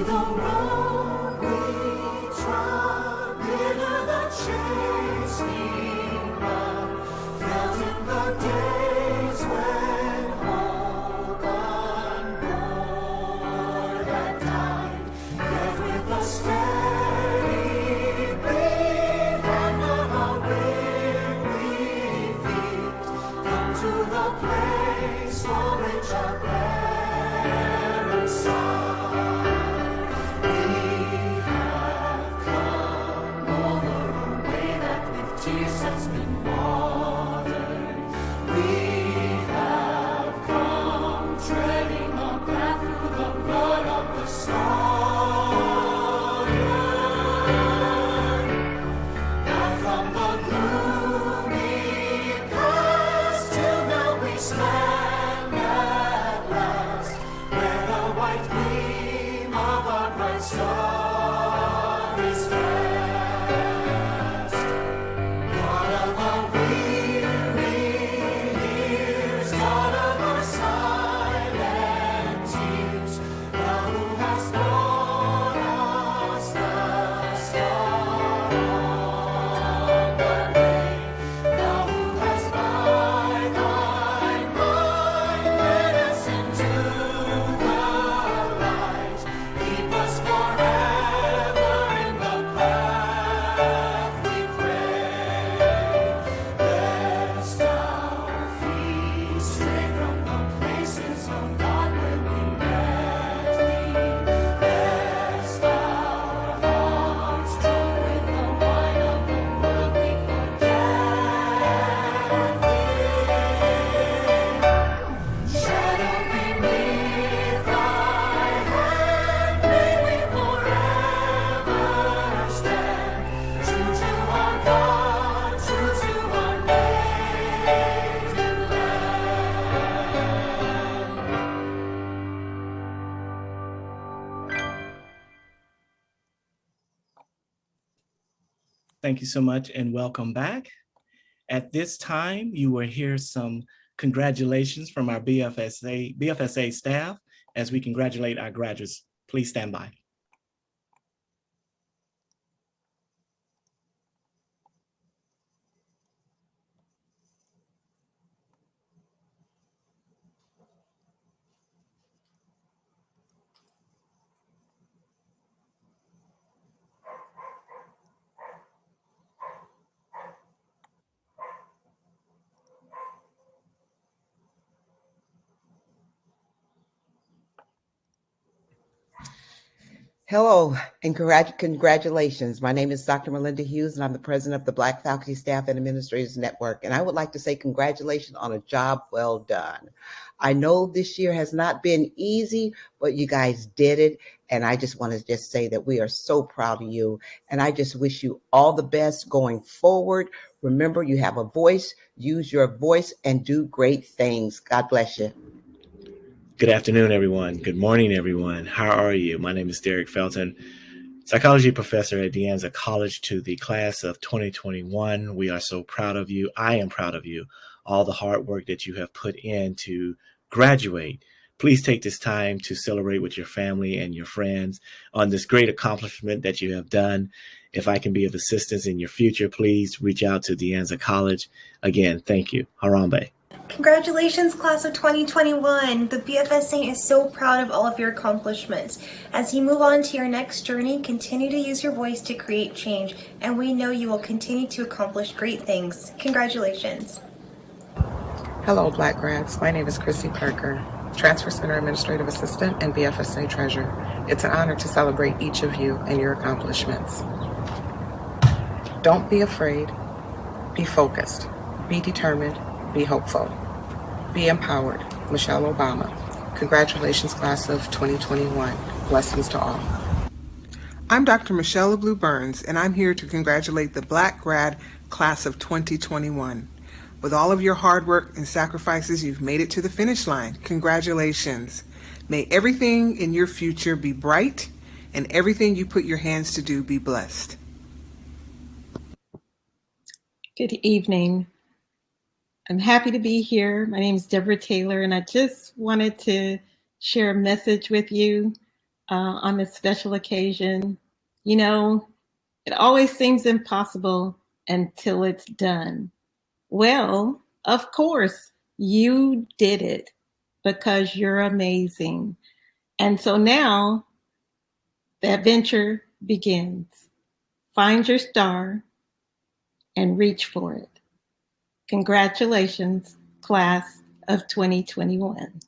the road we trod, bitter the chase we run, felt in the days when hope unborn had died, yet with a steady beat and on our weary feet, come to the place for which our parents sighed. We have come over a way that with tears has been watered. We have come treading a path through the blood of the slaughtered. Now from the gloomy past till now we stand at last, where the white gleam of our bright star is fast. God of our weary years, God of our silent tears, thou who hast brought us the star on the way, thou who hast by thy mind led us into the light, keep us forever in the path we pray. Lest our feet stray from the places of God where we met thee, lest our hearts drunk with the wine of the world we forget thee. Shadow beneath thy hand, may we forever stand, true to our God, true to our native land. Thank you so much and welcome back. At this time, you will hear some congratulations from our BFSA staff as we congratulate our graduates. Please stand by. Hello and congratulations. My name is Dr. Melinda Hughes and I'm the president of the Black Faculty Staff and Administrators Network. And I would like to say congratulations on a job well done. I know this year has not been easy, but you guys did it. And I just want to just say that we are so proud of you. And I just wish you all the best going forward. Remember, you have a voice, use your voice and do great things. God bless you. Good afternoon, everyone. Good morning, everyone. How are you? My name is Derek Felton, psychology professor at De Anza College to the class of 2021. We are so proud of you. I am proud of you. All the hard work that you have put in to graduate. Please take this time to celebrate with your family and your friends on this great accomplishment that you have done. If I can be of assistance in your future, please reach out to De Anza College. Again, thank you. Harambe. Congratulations, class of 2021. The BFSA is so proud of all of your accomplishments. As you move on to your next journey, continue to use your voice to create change, and we know you will continue to accomplish great things. Congratulations. Hello, Black grads. My name is Chrissy Parker, Transfer Center Administrative Assistant and BFSA Treasurer. It's an honor to celebrate each of you and your accomplishments. Don't be afraid. Be focused. Be determined. Be hopeful. Be empowered. Michelle Obama. Congratulations, class of 2021. Blessings to all. I'm Dr. Michelle LeBlue Burns, and I'm here to congratulate the Black grad class of 2021. With all of your hard work and sacrifices, you've made it to the finish line. Congratulations. May everything in your future be bright, and everything you put your hands to do be blessed. Good evening. I'm happy to be here. My name is Deborah Taylor, and I just wanted to share a message with you. on this special occasion. You know, it always seems impossible until it's done. Well, of course, you did it because you're amazing. And so now the adventure begins. Find your star and reach for it. Congratulations, class of 2021.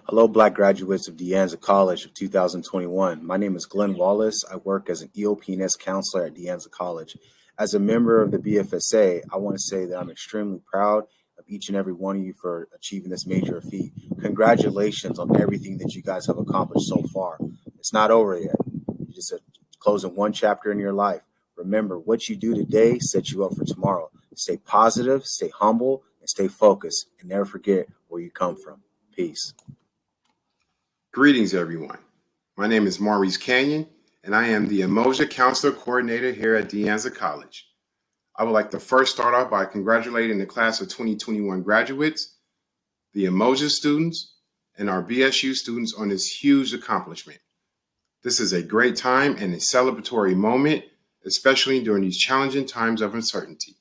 Hello, Black graduates of De Anza College of 2021. My name is Glenn Wallace. I work as an EOP&S counselor at De Anza College. As a member of the BFSA, I want to say that I'm extremely proud of each and every one of you for achieving this major feat. Congratulations on everything that you guys have accomplished so far. It's not over yet. You just are closing one chapter in your life. Remember, what you do today sets you up for tomorrow. Stay positive, stay humble, and stay focused, and never forget where you come from. Peace. Greetings, everyone. My name is Maurice Canyon, and I am the Umoja Counselor Coordinator here at De Anza College. I would like to first start off by congratulating the class of 2021 graduates, the Umoja students, and our BSU students on this huge accomplishment. This is a great time and a celebratory moment, especially during these challenging times of uncertainty.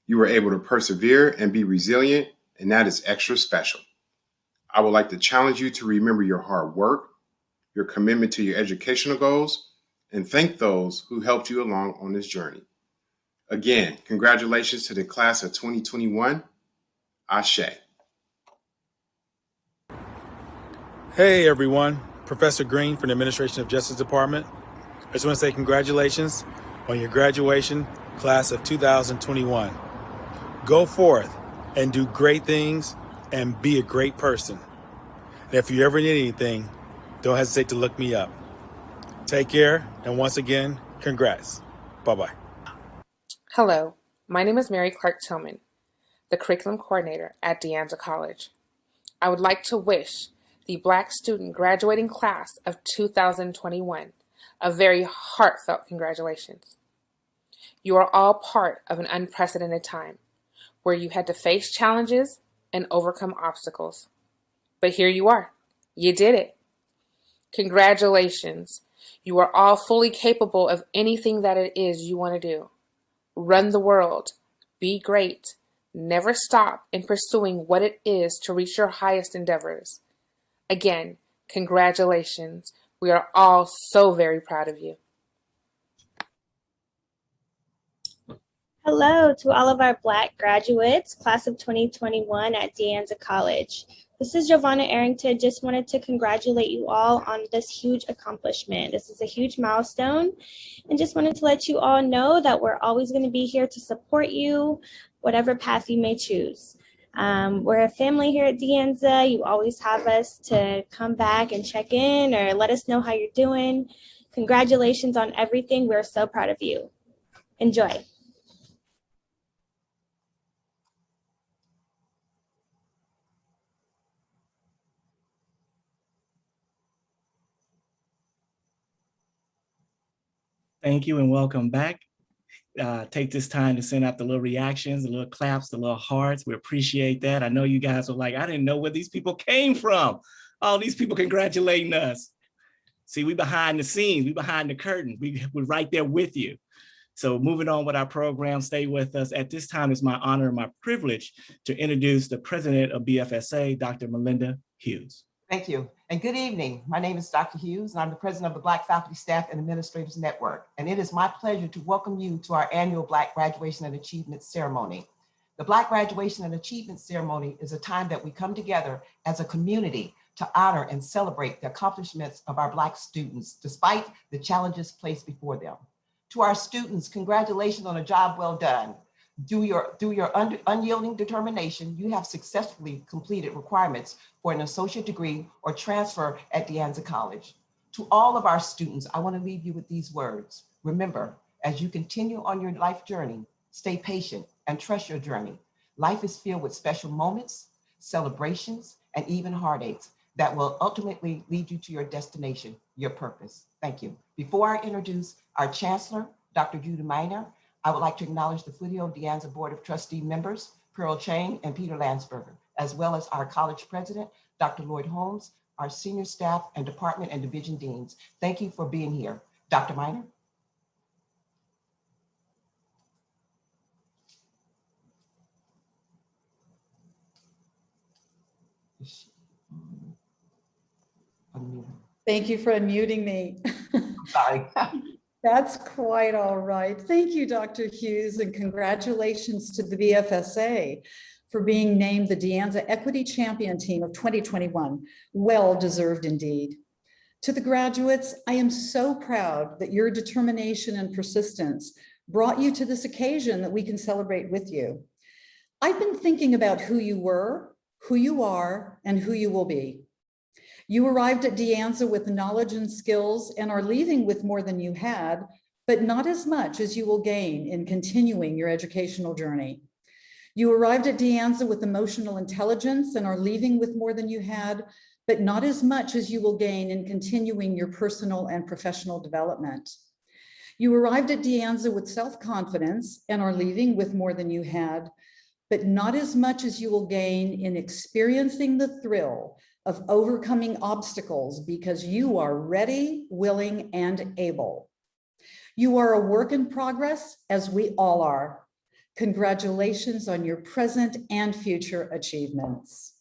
You were able to persevere and be resilient, and that is extra special. I would like to challenge you to remember your hard work, your commitment to your educational goals, and thank those who helped you along on this journey. Again, congratulations to the class of 2021. Ashe. Hey everyone, Professor Green from the Administration of Justice Department. I just want to say congratulations on your graduation, class of 2021. Go forth and do great things and be a great person. And if you ever need anything, don't hesitate to look me up. Take care, and once again, congrats. Bye-bye. Hello, my name is Mary Clark Tillman, the Curriculum Coordinator at De Anza College. I would like to wish the Black student graduating class of 2021 a very heartfelt congratulations. You are all part of an unprecedented time where you had to face challenges and overcome obstacles. But here you are. You did it. Congratulations. You are all fully capable of anything that it is you want to do. Run the world. Be great. Never stop in pursuing what it is to reach your highest endeavors. Again, congratulations. We are all so very proud of you. Hello to all of our Black graduates, class of 2021 at De Anza College. This is Giovanna Arrington. Just wanted to congratulate you all on this huge accomplishment. This is a huge milestone, and just wanted to let you all know that we're always going to be here to support you, whatever path you may choose. We're a family here at De Anza. You always have us to come back and check in or let us know how you're doing. Congratulations on everything. We're so proud of you. Enjoy. Thank you and welcome back. Take this time to send out the little reactions, the little claps, the little hearts. We appreciate that. I know you guys are like, I didn't know where these people came from. All these people congratulating us. See, we behind the scenes, we behind the curtain. We're right there with you. So moving on with our program, stay with us. At this time, it's my honor and my privilege to introduce the president of BFSA, Dr. Melinda Hughes. Thank you. And good evening. My name is Dr. Hughes, and I'm the president of the Black Faculty Staff and Administrators Network. And it is my pleasure to welcome you to our annual Black Graduation and Achievement Ceremony. The Black Graduation and Achievement Ceremony is a time that we come together as a community to honor and celebrate the accomplishments of our Black students, despite the challenges placed before them. To our students, congratulations on a job well done. Through your unyielding determination, you have successfully completed requirements for an associate degree or transfer at De Anza College. To all of our students, I want to leave you with these words. Remember, as you continue on your life journey, stay patient and trust your journey. Life is filled with special moments, celebrations, and even heartaches that will ultimately lead you to your destination, your purpose. Thank you. Before I introduce our Chancellor, Dr. Judah Minor, I would like to acknowledge the Foothill De Anza Board of Trustee members, Pearl Chang and Peter Landsberger, as well as our college president, Dr. Lloyd Holmes, our senior staff and department and division deans. Thank you for being here. Dr. Minor? Thank you for unmuting me. Sorry. That's quite all right. Thank you, Dr. Hughes, and congratulations to the BFSA for being named the De Anza Equity Champion Team of 2021. Well deserved indeed. To the graduates, I am so proud that your determination and persistence brought you to this occasion that we can celebrate with you. I've been thinking about who you were, who you are, and who you will be. You arrived at De Anza with knowledge and skills and are leaving with more than you had, but not as much as you will gain in continuing your educational journey. You arrived at De Anza with emotional intelligence and are leaving with more than you had, but not as much as you will gain in continuing your personal and professional development. You arrived at De Anza with self-confidence and are leaving with more than you had, but not as much as you will gain in experiencing the thrill of overcoming obstacles because you are ready, willing, and able. You are a work in progress, as we all are. Congratulations on your present and future achievements.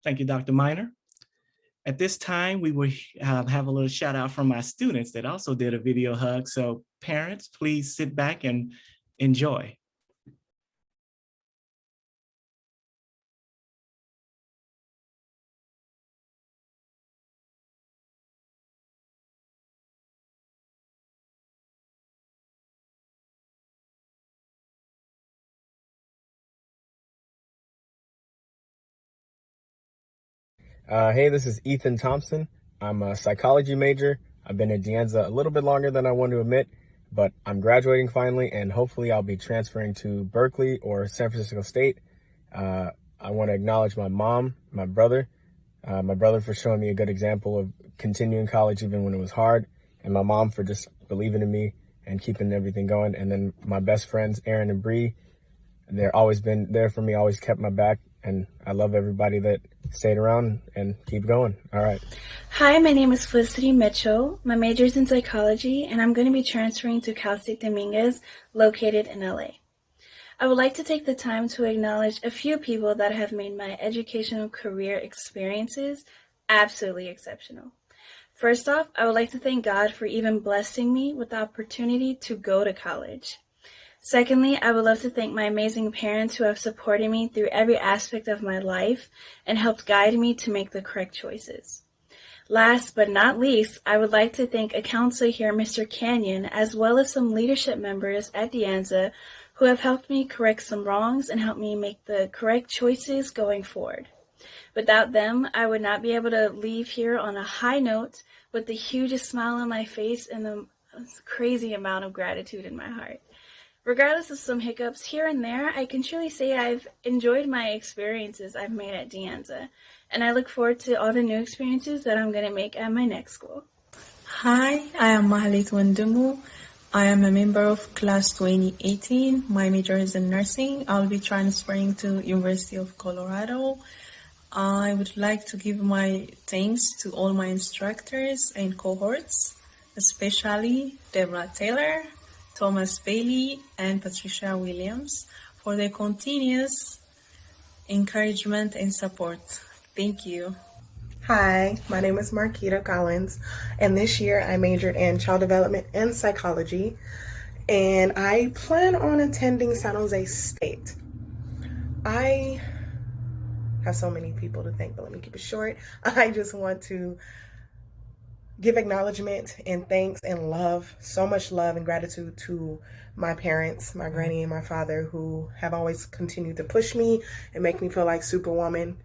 Thank you, Dr. Minor. At this time, we will have a little shout out from my students that also did a video hug. So parents, please sit back and enjoy. Hey, this is Ethan Thompson. I'm a psychology major. I've been at De Anza a little bit longer than I want to admit, but I'm graduating finally, and hopefully I'll be transferring to Berkeley or San Francisco State. I want to acknowledge my mom, my brother for showing me a good example of continuing college even when it was hard, and my mom for just believing in me and keeping everything going. And then my best friends, Aaron and Bree, they're always been there for me, always kept my back. And I love everybody that stayed around and keep going. All right. Hi, my name is Felicity Mitchell. My major is in psychology, and I'm going to be transferring to Cal State Dominguez, located in LA. I would like to take the time to acknowledge a few people that have made my educational career experiences absolutely exceptional. First off, I would like to thank God for even blessing me with the opportunity to go to college. Secondly, I would love to thank my amazing parents who have supported me through every aspect of my life and helped guide me to make the correct choices. Last but not least, I would like to thank a counselor here, Mr. Canyon, as well as some leadership members at De Anza who have helped me correct some wrongs and helped me make the correct choices going forward. Without them, I would not be able to leave here on a high note with the hugest smile on my face and the crazy amount of gratitude in my heart. Regardless of some hiccups here and there, I can truly say I've enjoyed my experiences I've made at De Anza, and I look forward to all the new experiences that I'm going to make at my next school. Hi, I am Mahalit Wandungu. I am a member of class 2018. My major is in nursing. I'll be transferring to University of Colorado. I would like to give my thanks to all my instructors and cohorts, especially Deborah Taylor, Thomas Bailey, and Patricia Williams for their continuous encouragement and support. Thank you. Hi, my name is Marquita Collins, and this year I majored in child development and psychology, and I plan on attending San Jose State. I have so many people to thank, but let me keep it short. I just want to give acknowledgement and thanks and love, so much love and gratitude to my parents, my granny and my father, who have always continued to push me and make me feel like Superwoman.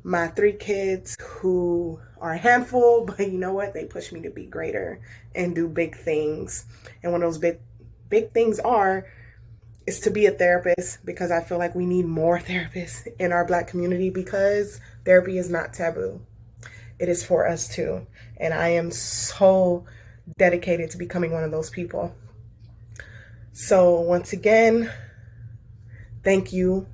My 3 kids who are a handful, but you know what? They push me to be greater and do big things. And one of those big things is to be a therapist, because I feel like we need more therapists in our Black community, because therapy is not taboo. It is for us too. And I am so dedicated to becoming one of those people. So once again, Thank you.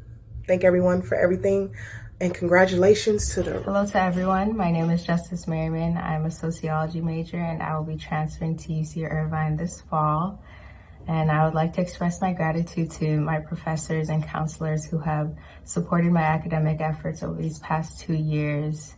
Thank everyone for everything. And congratulations to the... Hello to everyone. My name is Justice Merriman. I'm a sociology major and I will be transferring to UC Irvine this fall. And I would like to express my gratitude to my professors and counselors who have supported my academic efforts over these past 2 years,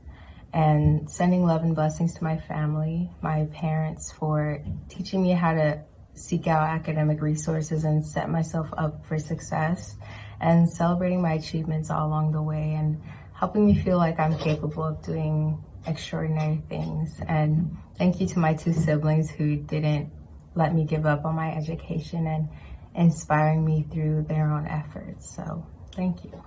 and sending love and blessings to my family, my parents, for teaching me how to seek out academic resources and set myself up for success, and celebrating my achievements all along the way and helping me feel like I'm capable of doing extraordinary things. And thank you to my 2 siblings who didn't let me give up on my education and inspiring me through their own efforts. So thank you.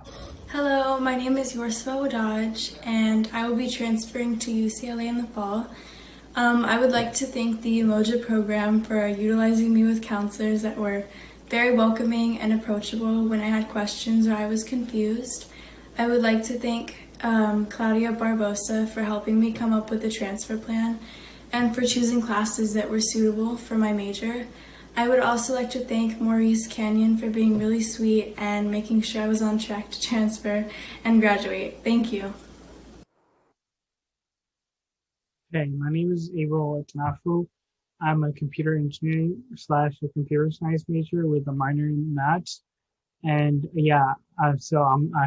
Hello, my name is Yorsva Wadaj, and I will be transferring to UCLA in the fall. I would like to thank the Umoja program for utilizing me with counselors that were very welcoming and approachable when I had questions or I was confused. I would like to thank Claudia Barbosa for helping me come up with a transfer plan and for choosing classes that were suitable for my major. I would also like to thank Maurice Canyon for being really sweet and making sure I was on track to transfer and graduate. Thank you. Hey, my name is Abel Etnafu. I'm a computer engineering / a computer science major with a minor in maths. And yeah, I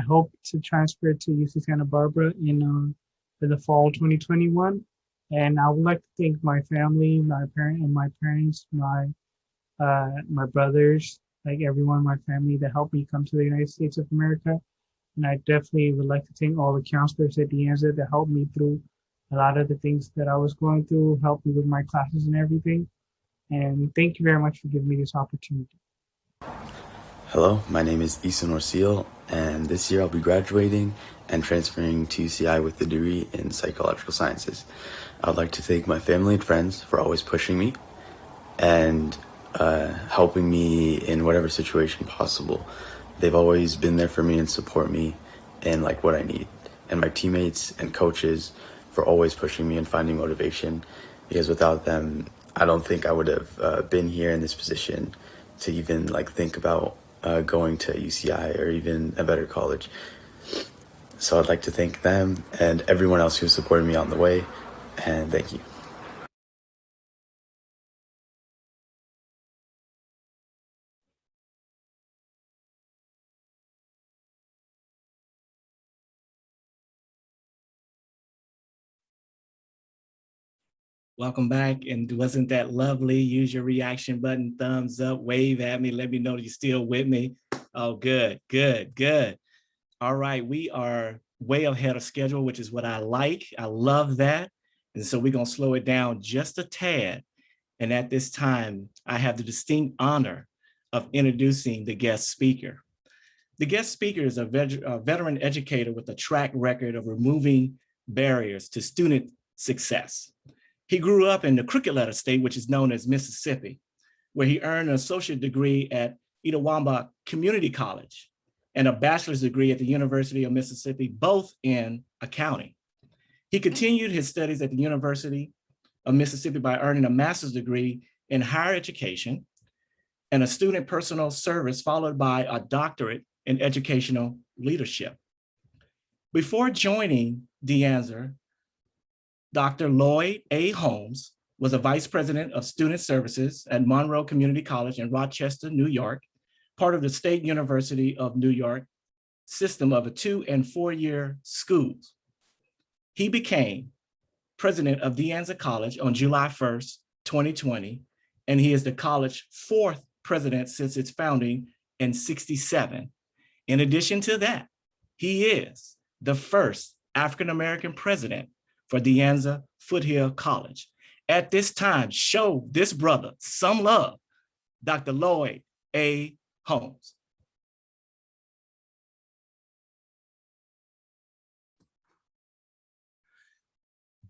hope to transfer to UC Santa Barbara in the fall 2021. And I would like to thank my family, my parents, my brothers, like everyone in my family that helped me come to the United States of America. And I definitely would like to thank all the counselors at De Anza that helped me through a lot of the things that I was going through, helped me with my classes and everything. And thank you very much for giving me this opportunity. Hello, my name is Isan Orsil, and this year I'll be graduating and transferring to UCI with a degree in psychological sciences. I would like to thank my family and friends for always pushing me and helping me in whatever situation possible. They've always been there for me and support me in like what I need. And my teammates and coaches for always pushing me and finding motivation, because without them, I don't think I would have been here in this position to even like think about going to UCI or even a better college. So I'd like to thank them and everyone else who supported me on the way, and thank you. Welcome back. And wasn't that lovely? Use your reaction button, thumbs up, wave at me, let me know you're still with me. Oh, good, good, good. All right, we are way ahead of schedule, which is what I like. I love that. And so we're gonna slow it down just a tad. And at this time, I have the distinct honor of introducing the guest speaker. The guest speaker is a veteran educator with a track record of removing barriers to student success. He grew up in the Crooked Letter State, which is known as Mississippi, where he earned an associate degree at Itawamba Community College and a bachelor's degree at the University of Mississippi, both in accounting. He continued his studies at the University of Mississippi by earning a master's degree in higher education and a student personal service, followed by a doctorate in educational leadership. Before joining De Anza, Dr. Lloyd A. Holmes was a vice president of student services at Monroe Community College in Rochester, New York, part of the State University of New York system of a 2- and 4-year schools. He became president of De Anza College on July 1st, 2020, and he is the college's 4th president since its founding in '67. In addition to that, he is the first African-American president for De Anza Foothill College. At this time, show this brother some love, Dr. Lloyd A. Holmes.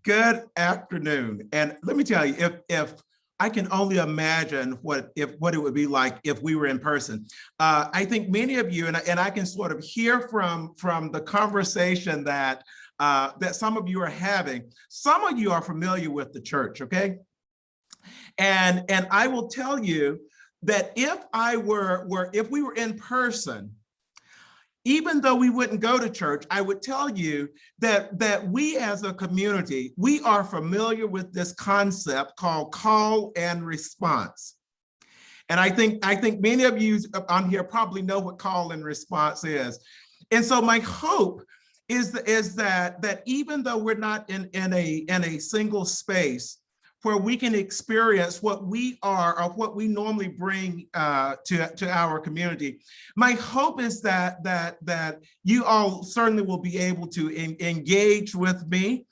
Good afternoon. And let me tell you, if I can only imagine what it would be like if we were in person. I think many of you, and I can sort of hear from the conversation that some of you are having. Some of you are familiar with the church, okay? And I will tell you that if we were in person, even though we wouldn't go to church, I would tell you that we as a community, we are familiar with this concept called call and response. And I think many of you on here probably know what call and response is. And so my hope is that even though we're not in a single space where we can experience what we are or what we normally bring to our community, my hope is that you all certainly will be able to engage with me,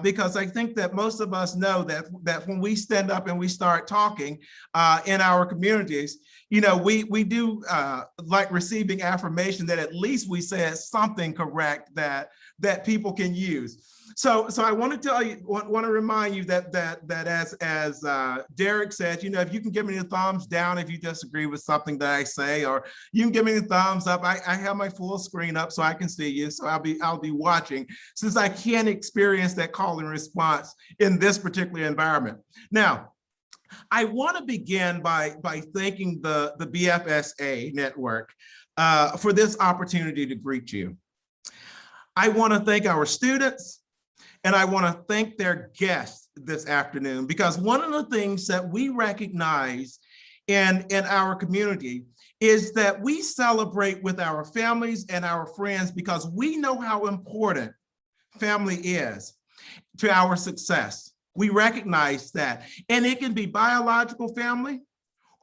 because I think that most of us know that when we stand up and we start talking in our communities, you know, we do like receiving affirmation that at least we said something correct that people can use. So I want to tell you, want to remind you that as Derek said, you know, if you can give me the thumbs down if you disagree with something that I say, or you can give me the thumbs up. I have my full screen up so I can see you. So I'll be watching, since I can't experience that call and response in this particular environment. Now, I want to begin by thanking the BFSA network for this opportunity to greet you. I want to thank our students, and I want to thank their guests this afternoon, because one of the things that we recognize in our community is that we celebrate with our families and our friends, because we know how important family is to our success. We recognize that, and it can be biological family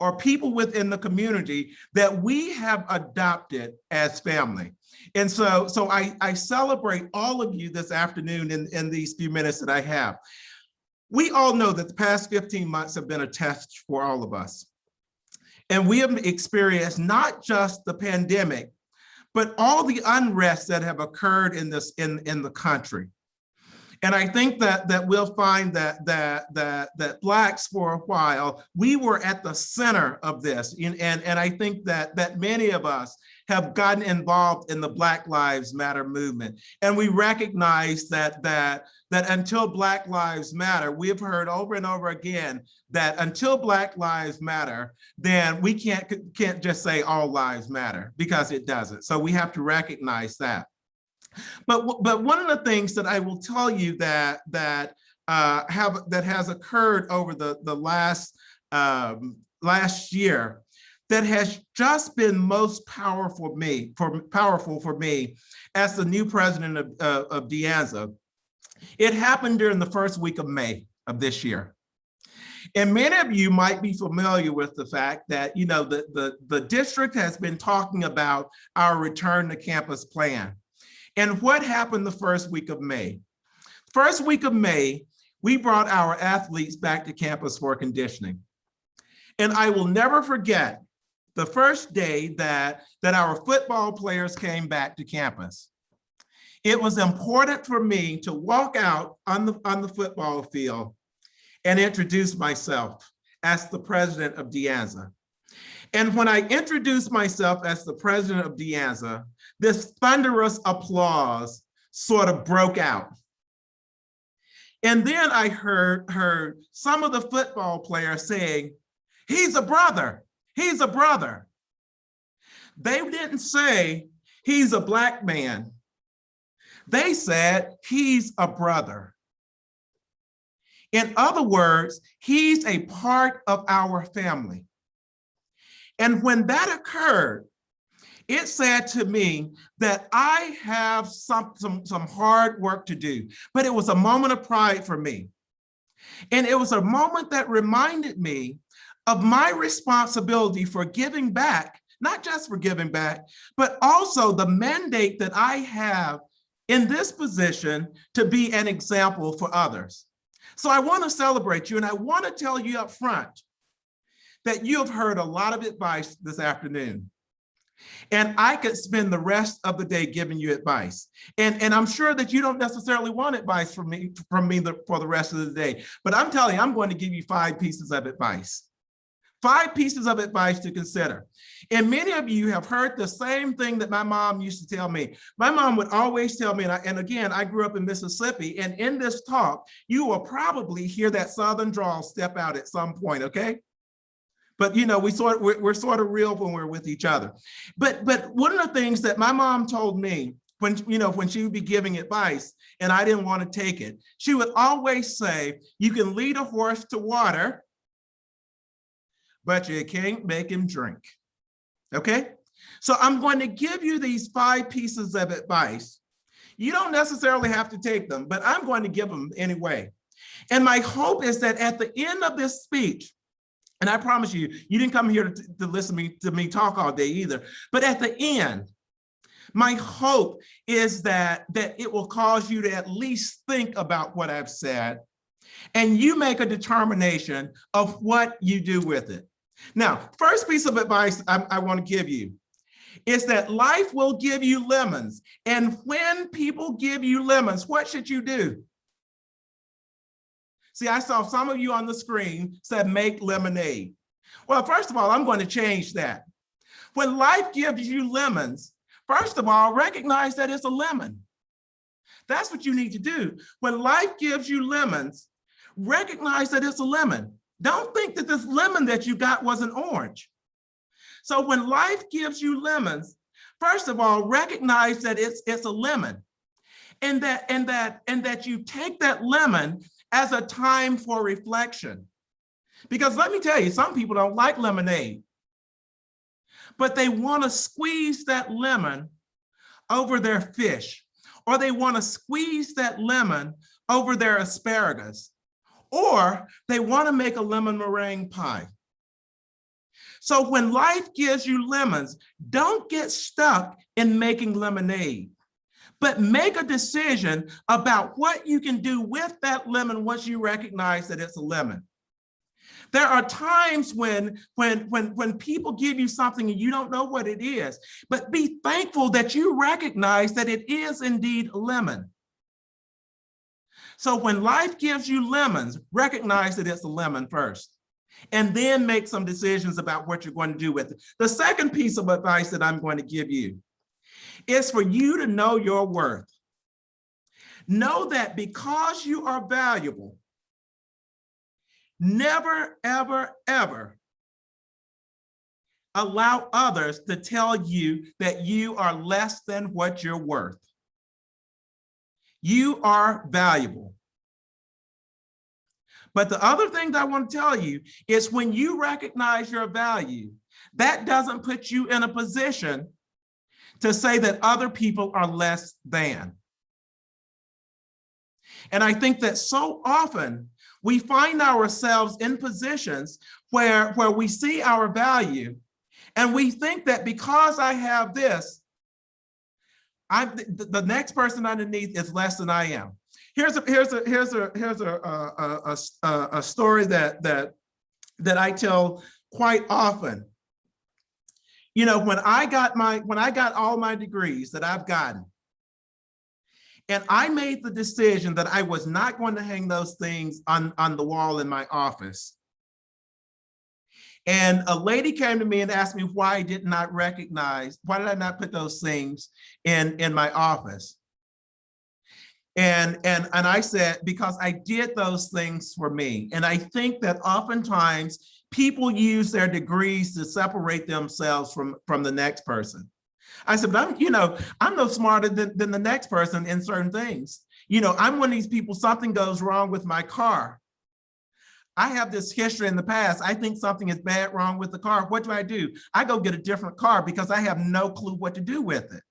or people within the community that we have adopted as family. And so I celebrate all of you this afternoon in these few minutes that I have. We all know that the past 15 months have been a test for all of us. And we have experienced not just the pandemic, but all the unrest that have occurred in the country. And I think that we'll find that Blacks, for a while, we were at the center of this. And I think that many of us have gotten involved in the Black Lives Matter movement. And we recognize that until Black Lives Matter, we've heard over and over again that until Black Lives Matter, then we can't just say all lives matter, because it doesn't. So we have to recognize that. But one of the things that I will tell you that has occurred over the last year that has just been most powerful for me as the new president of De Anza, it happened during the first week of May of this year. And many of you might be familiar with the fact that, you know, the district has been talking about our return to campus plan. And what happened the first week of May? First week of May, we brought our athletes back to campus for conditioning. And I will never forget the first day that our football players came back to campus. It was important for me to walk out on the football field and introduce myself as the president of De Anza. And when I introduced myself as the president of De Anza, this thunderous applause sort of broke out. And then I heard some of the football players saying, "He's a brother, he's a brother." They didn't say, "He's a Black man." They said, "He's a brother." In other words, he's a part of our family. And when that occurred, it said to me that I have some hard work to do, but it was a moment of pride for me. And it was a moment that reminded me of my responsibility for giving back, not just for giving back, but also the mandate that I have in this position to be an example for others. So I want to celebrate you, and I want to tell you up front that you have heard a lot of advice this afternoon. And I could spend the rest of the day giving you advice. And I'm sure that you don't necessarily want advice from me for the rest of the day. But I'm telling you, I'm going to give you 5 pieces of advice. 5 pieces of advice to consider. And many of you have heard the same thing that my mom used to tell me. My mom would always tell me, and again, I grew up in Mississippi, and in this talk, you will probably hear that Southern drawl step out at some point, okay? But you know, we're sort of real when we're with each other. But one of the things that my mom told me when she would be giving advice and I didn't want to take it, she would always say, you can lead a horse to water, but you can't make him drink. Okay? So I'm going to give you these 5 pieces of advice. You don't necessarily have to take them, but I'm going to give them anyway. And my hope is that at the end of this speech, and I promise you, you didn't come here to listen to me talk all day either, but at the end, my hope is that it will cause you to at least think about what I've said, and you make a determination of what you do with it. Now, first piece of advice I want to give you is that life will give you lemons. And when people give you lemons, what should you do? See, I saw some of you on the screen said make lemonade. Well, first of all, I'm going to change that. When life gives you lemons, first of all, recognize that it's a lemon. That's what you need to do. When life gives you lemons, recognize that it's a lemon. Don't think that this lemon that you got was an orange. So when life gives you lemons, first of all, recognize that it's a lemon, and that you take that lemon as a time for reflection. Because let me tell you, some people don't like lemonade, but they want to squeeze that lemon over their fish, or they want to squeeze that lemon over their asparagus, or they want to make a lemon meringue pie. So when life gives you lemons, don't get stuck in making lemonade, but make a decision about what you can do with that lemon once you recognize that it's a lemon. There are times when people give you something and you don't know what it is, but be thankful that you recognize that it is indeed a lemon. So when life gives you lemons, recognize that it's a lemon first, and then make some decisions about what you're going to do with it. The second piece of advice that I'm going to give you is for you to know your worth. Know that because you are valuable, never, ever, ever allow others to tell you that you are less than what you're worth. You are valuable. But the other thing that I want to tell you is when you recognize your value, that doesn't put you in a position to say that other people are less than. And I think that so often we find ourselves in positions where we see our value and we think that because I have this, the next person underneath is less than I am. Here's a story that I tell quite often. You know, when I got all my degrees that I've gotten, and I made the decision that I was not going to hang those things on the wall in my office. And a lady came to me and asked me why I did not put those things in my office? And I said, because I did those things for me. And I think that oftentimes people use their degrees to separate themselves from the next person. I said, but I'm no smarter than the next person in certain things. You know, I'm one of these people, something goes wrong with my car. I have this history in the past. I think something is bad wrong with the car. What do? I go get a different car because I have no clue what to do with it.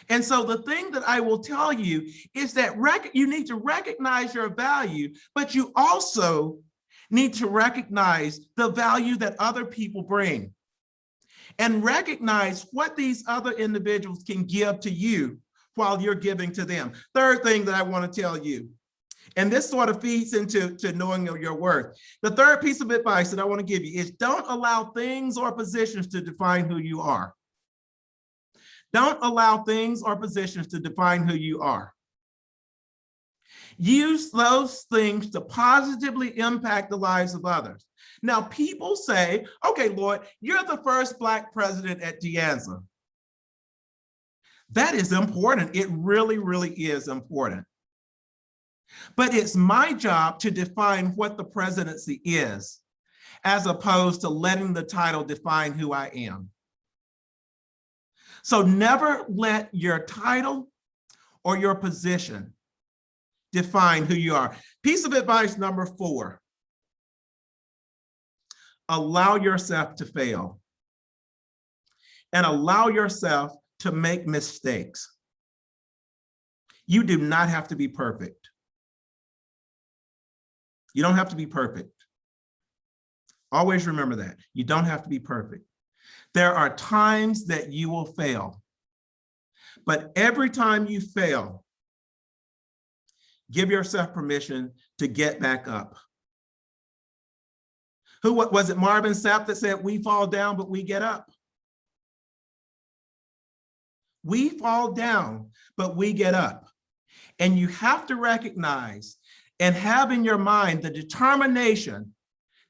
And so the thing that I will tell you is that you need to recognize your value, but you also need to recognize the value that other people bring and recognize what these other individuals can give to you while you're giving to them. Third thing that I want to tell you, and this sort of feeds into knowing your worth. The third piece of advice that I want to give you is don't allow things or positions to define who you are. Don't allow things or positions to define who you are. Use those things to positively impact the lives of others. Now, people say, okay, Lord, you're the first Black president at De Anza. That is important. It really, really is important. But it's my job to define what the presidency is. as opposed to letting the title define who I am. So never let your title or your position define who you are. Piece of advice number 4, allow yourself to fail and allow yourself to make mistakes. You do not have to be perfect. You don't have to be perfect. Always remember that. You don't have to be perfect. There are times that you will fail, but every time you fail, give yourself permission to get back up. Who was it, Marvin Sapp, that said, we fall down, but we get up? We fall down, but we get up. And you have to recognize and have in your mind the determination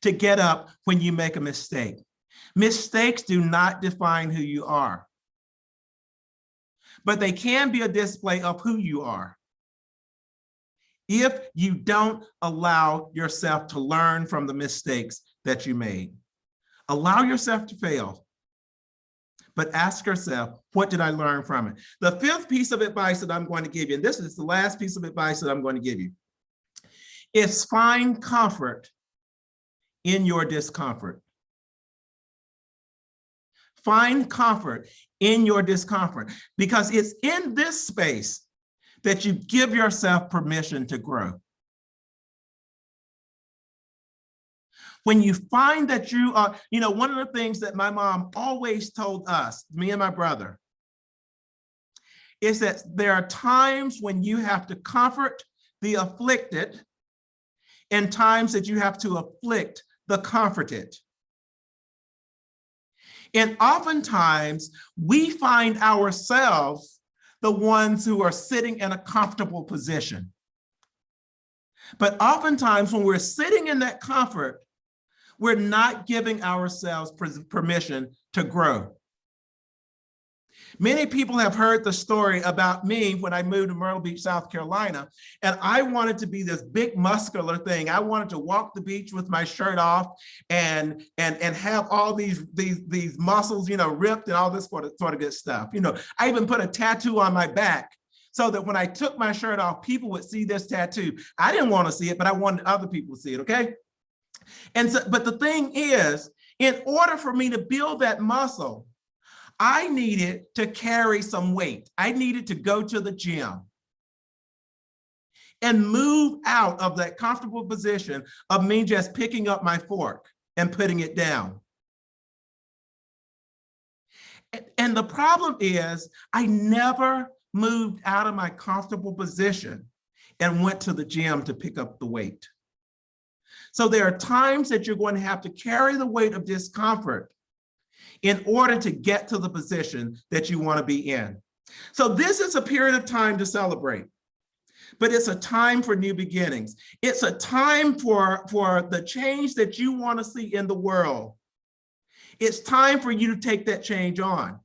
to get up when you make a mistake. Mistakes do not define who you are, but they can be a display of who you are if you don't allow yourself to learn from the mistakes that you made. Allow yourself to fail, but ask yourself, what did I learn from it? The 5th piece of advice that I'm going to give you, and this is the last piece of advice that I'm going to give you, is find comfort in your discomfort. Find comfort in your discomfort, because it's in this space that you give yourself permission to grow. When you find that you are, one of the things that my mom always told us, me and my brother, is that there are times when you have to comfort the afflicted and times that you have to afflict the comforted. And oftentimes we find ourselves the ones who are sitting in a comfortable position. But oftentimes when we're sitting in that comfort, we're not giving ourselves permission to grow. Many people have heard the story about me when I moved to Myrtle Beach, South Carolina, and I wanted to be this big muscular thing. I wanted to walk the beach with my shirt off and have all these muscles, ripped and all this sort of good stuff. I even put a tattoo on my back so that when I took my shirt off, people would see this tattoo. I didn't want to see it, but I wanted other people to see it, okay? And so, but the thing is, in order for me to build that muscle, I needed to carry some weight. I needed to go to the gym and move out of that comfortable position of me just picking up my fork and putting it down. And the problem is, I never moved out of my comfortable position and went to the gym to pick up the weight. So there are times that you're going to have to carry the weight of discomfort in order to get to the position that you want to be in. So this is a period of time to celebrate, but it's a time for new beginnings. It's a time for the change that you want to see in the world. It's time for you to take that change on.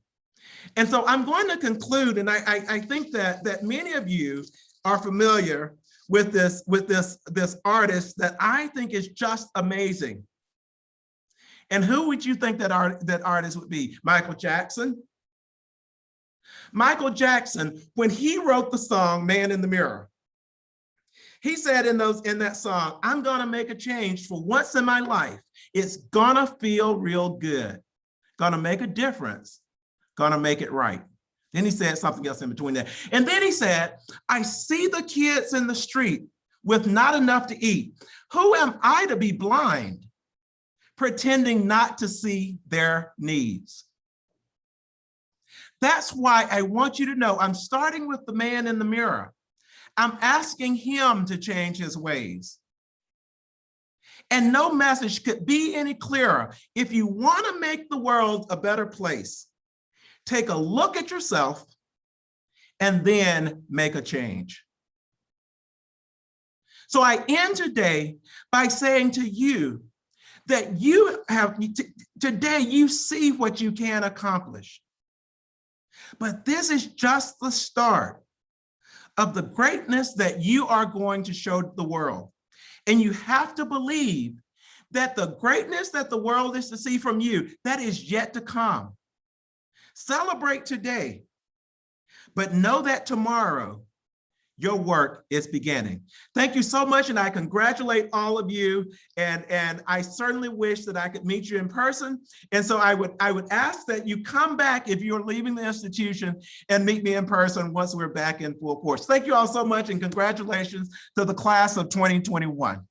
And so I'm going to conclude, and I think that many of you are familiar with this artist that I think is just amazing. And who would you think that artist would be? Michael Jackson? Michael Jackson, when he wrote the song Man in the Mirror, he said in that song, I'm gonna make a change for once in my life. It's gonna feel real good. Gonna make a difference. Gonna make it right. Then he said something else in between that. And then he said, I see the kids in the street with not enough to eat. Who am I to be blind, pretending not to see their needs? That's why I want you to know, I'm starting with the man in the mirror. I'm asking him to change his ways. And no message could be any clearer. If you want to make the world a better place, take a look at yourself and then make a change. So I end today by saying to you that today you see what you can accomplish. But this is just the start of the greatness that you are going to show the world. And you have to believe that the greatness that the world is to see from you, that is yet to come. Celebrate today, but know that tomorrow, your work is beginning. Thank you so much, and I congratulate all of you. And I certainly wish that I could meet you in person. And so I would ask that you come back if you're leaving the institution and meet me in person once we're back in full course. Thank you all so much, and congratulations to the class of 2021.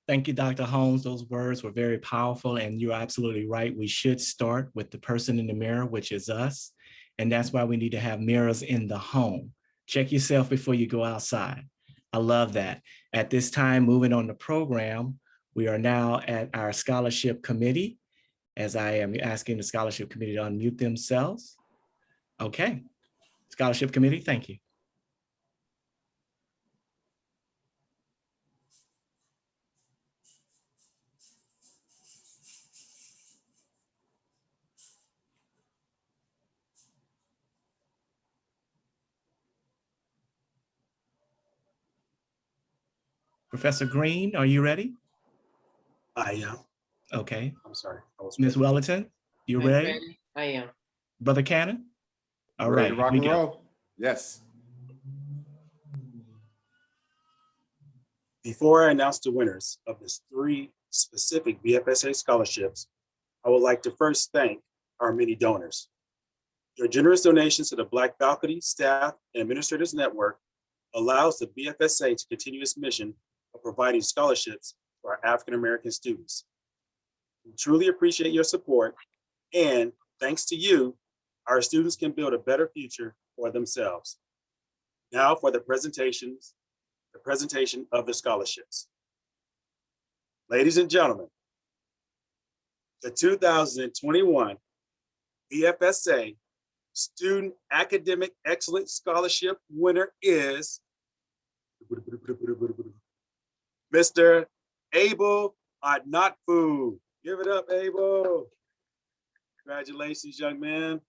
Thank you, Dr. Holmes. Those words were very powerful, and you're absolutely right. We should start with the person in the mirror, which is us. And that's why we need to have mirrors in the home. Check yourself before you go outside. I love that. At this time, moving on the program, we are now at our scholarship committee, as I am asking the scholarship committee to unmute themselves. Okay, scholarship committee, thank you. Professor Green, are you ready? I am. Okay. I'm sorry. Ms. Wellington, you ready? I am. Brother Cannon? All Ready right, to rock here and we go. roll? Yes. Before I announce the winners of the 3 specific BFSA scholarships, I would like to first thank our many donors. Your generous donations to the Black Faculty, Staff, and Administrators Network allows the BFSA to continue its mission of providing scholarships for our African-American students. We truly appreciate your support, and thanks to you, our students can build a better future for themselves. Now for the presentation of the scholarships. Ladies and gentlemen, the 2021 BFSA Student Academic Excellence Scholarship winner is Mr. Abel Adnatfu. Give it up, Abel. Congratulations, young man.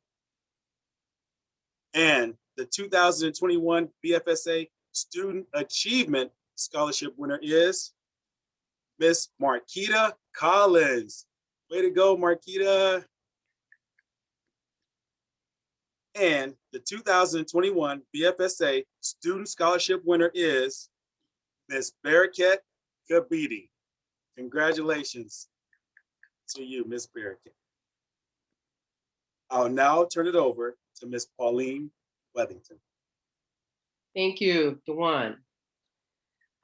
And the 2021 BFSA Student Achievement Scholarship winner is Miss Marquita Collins. Way to go, Marquita. And the 2021 BFSA Student Scholarship winner is Miss Barakat Kabidi. Congratulations to you, Miss Barakat. I'll now turn it over to Miss Pauline Wethington. Thank you, Dewan.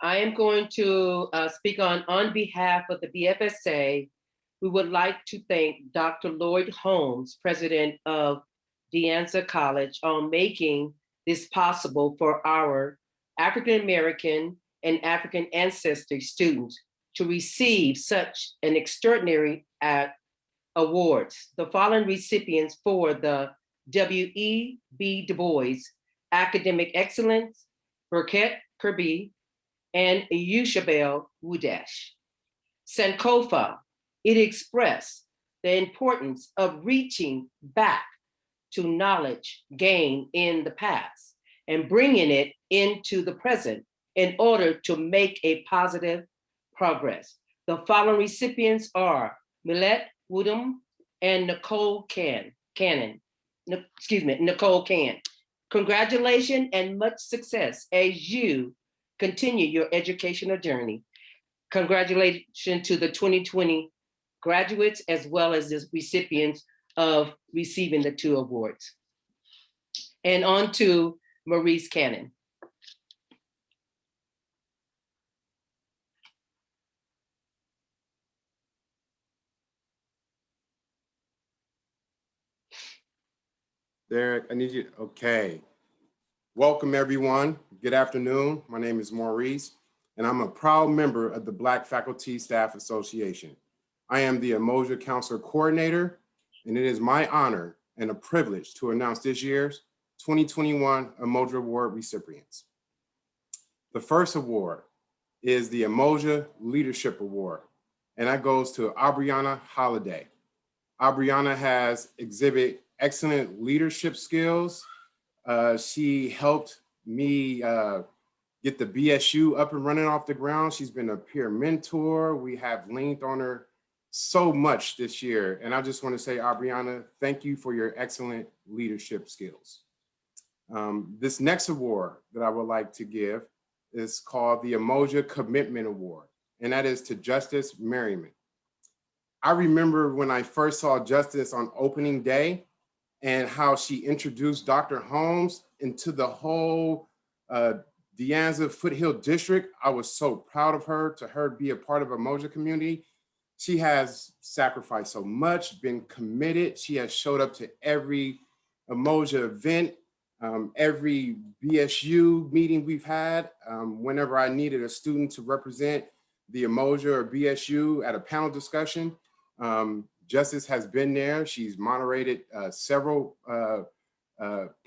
I am going to speak on behalf of the BFSA. We would like to thank Dr. Lloyd Holmes, president of De Anza College, on making this possible for our African-American and African ancestry students to receive such an extraordinary awards. The following recipients for the W.E.B. Du Bois Academic Excellence, Burkett Kirby, and Yushabel Wudash. Sankofa, it expressed the importance of reaching back to knowledge gained in the past and bringing it into the present in order to make a positive progress. The following recipients are Millette Woodham and Nicole Cannon. Nicole Can. Congratulations and much success as you continue your educational journey. Congratulations to the 2020 graduates as well as the recipients of receiving the 2 awards. And on to Maurice Cannon. Derek, I need you. Okay. Welcome, everyone. Good afternoon. My name is Maurice, and I'm a proud member of the Black Faculty Staff Association. I am the Umoja Counselor Coordinator, and it is my honor and a privilege to announce this year's 2021 Umoja Award recipients. The first award is the Umoja Leadership Award, and that goes to Abriana Holiday. Abriana has exhibited excellent leadership skills. She helped me get the BSU up and running off the ground. She's been a peer mentor. We have leaned on her so much this year. And I just want to say, Aubriana, thank you for your excellent leadership skills. This next award that I would like to give is called the Umoja Commitment Award, and that is to Justice Merriman. I remember when I first saw Justice on opening day and how she introduced Dr. Holmes into the whole De Anza Foothill District. I was so proud of her, to her be a part of Umoja community. She has sacrificed so much, been committed. She has showed up to every Umoja event, every BSU meeting we've had. Whenever I needed a student to represent the Umoja or BSU at a panel discussion, Justice has been there. She's moderated several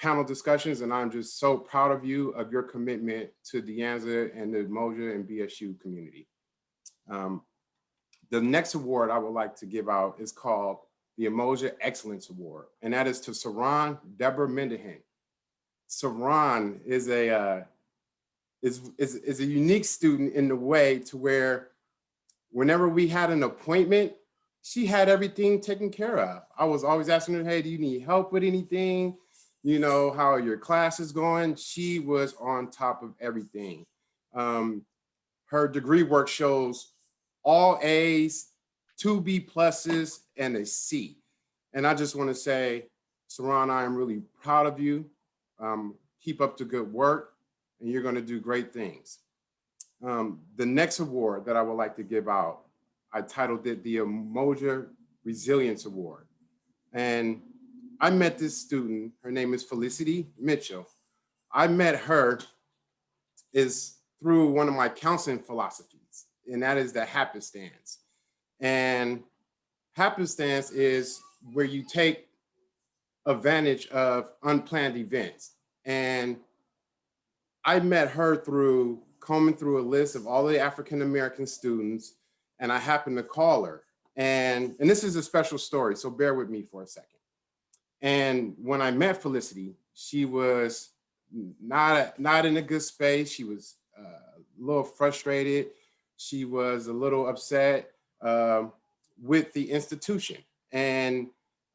panel discussions, and I'm just so proud of you, of your commitment to De Anza and the Umoja and BSU community. The next award I would like to give out is called the Umoja Excellence Award, and that is to Saran Deborah Mendahan. Saran is a unique student in the way to where whenever we had an appointment, she had everything taken care of. I was always asking her, hey, do you need help with anything? You know, how are your classes going? She was on top of everything. Her degree work shows all A's, 2 B pluses, and a C. And I just want to say, Saran, I am really proud of you. Keep up the good work, and you're going to do great things. The next award that I would like to give out, I titled it the Umoja Resilience Award. And I met this student, her name is Felicity Mitchell. I met her is through one of my counseling philosophies, and that is the happenstance. And happenstance is where you take advantage of unplanned events. And I met her through combing through a list of all the African-American students, and I happened to call her. And this is a special story, so bear with me for a second. And when I met Felicity, she was not in a good space. She was a little frustrated. She was a little upset with the institution. And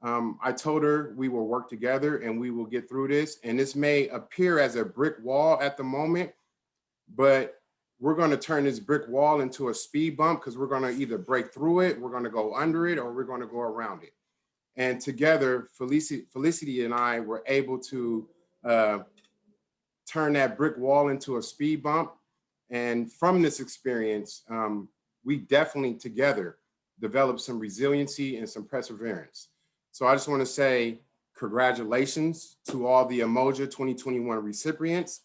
I told her we will work together and we will get through this. And this may appear as a brick wall at the moment, but we're going to turn this brick wall into a speed bump, because we're going to either break through it, we're going to go under it, or we're going to go around it. And together, Felicity and I were able to turn that brick wall into a speed bump. And from this experience, we definitely together developed some resiliency and some perseverance. So I just want to say congratulations to all the Umoja 2021 recipients.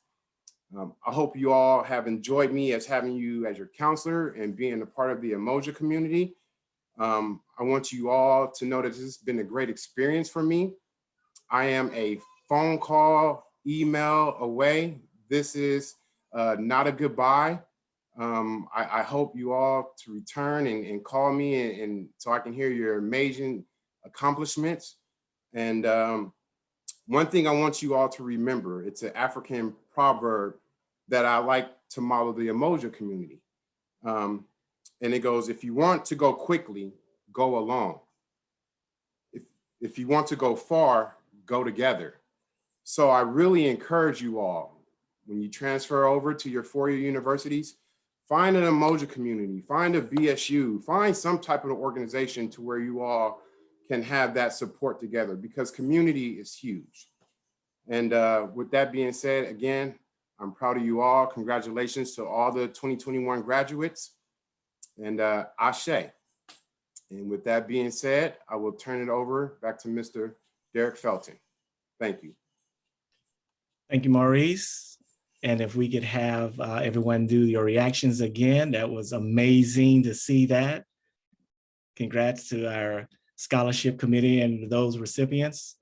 I hope you all have enjoyed me as having you as your counselor and being a part of the Umoja community. I want you all to know that this has been a great experience for me. I am a phone call, email away. This is not a goodbye. I hope you all to return and call me and so I can hear your amazing accomplishments. And one thing I want you all to remember, it's an African proverb that I like to model the Umoja community. And it goes, if you want to go quickly, go alone. If you want to go far, go together. So I really encourage you all, when you transfer over to your four-year universities, find an Umoja community, find a BSU, find some type of organization to where you all can have that support together, because community is huge. And with that being said, again, I'm proud of you all. Congratulations to all the 2021 graduates, and Ashe. And with that being said, I will turn it over back to Mr. Derek Felton. Thank you. Thank you, Maurice. And if we could have everyone do your reactions again, that was amazing to see that. Congrats to our scholarship committee and those recipients.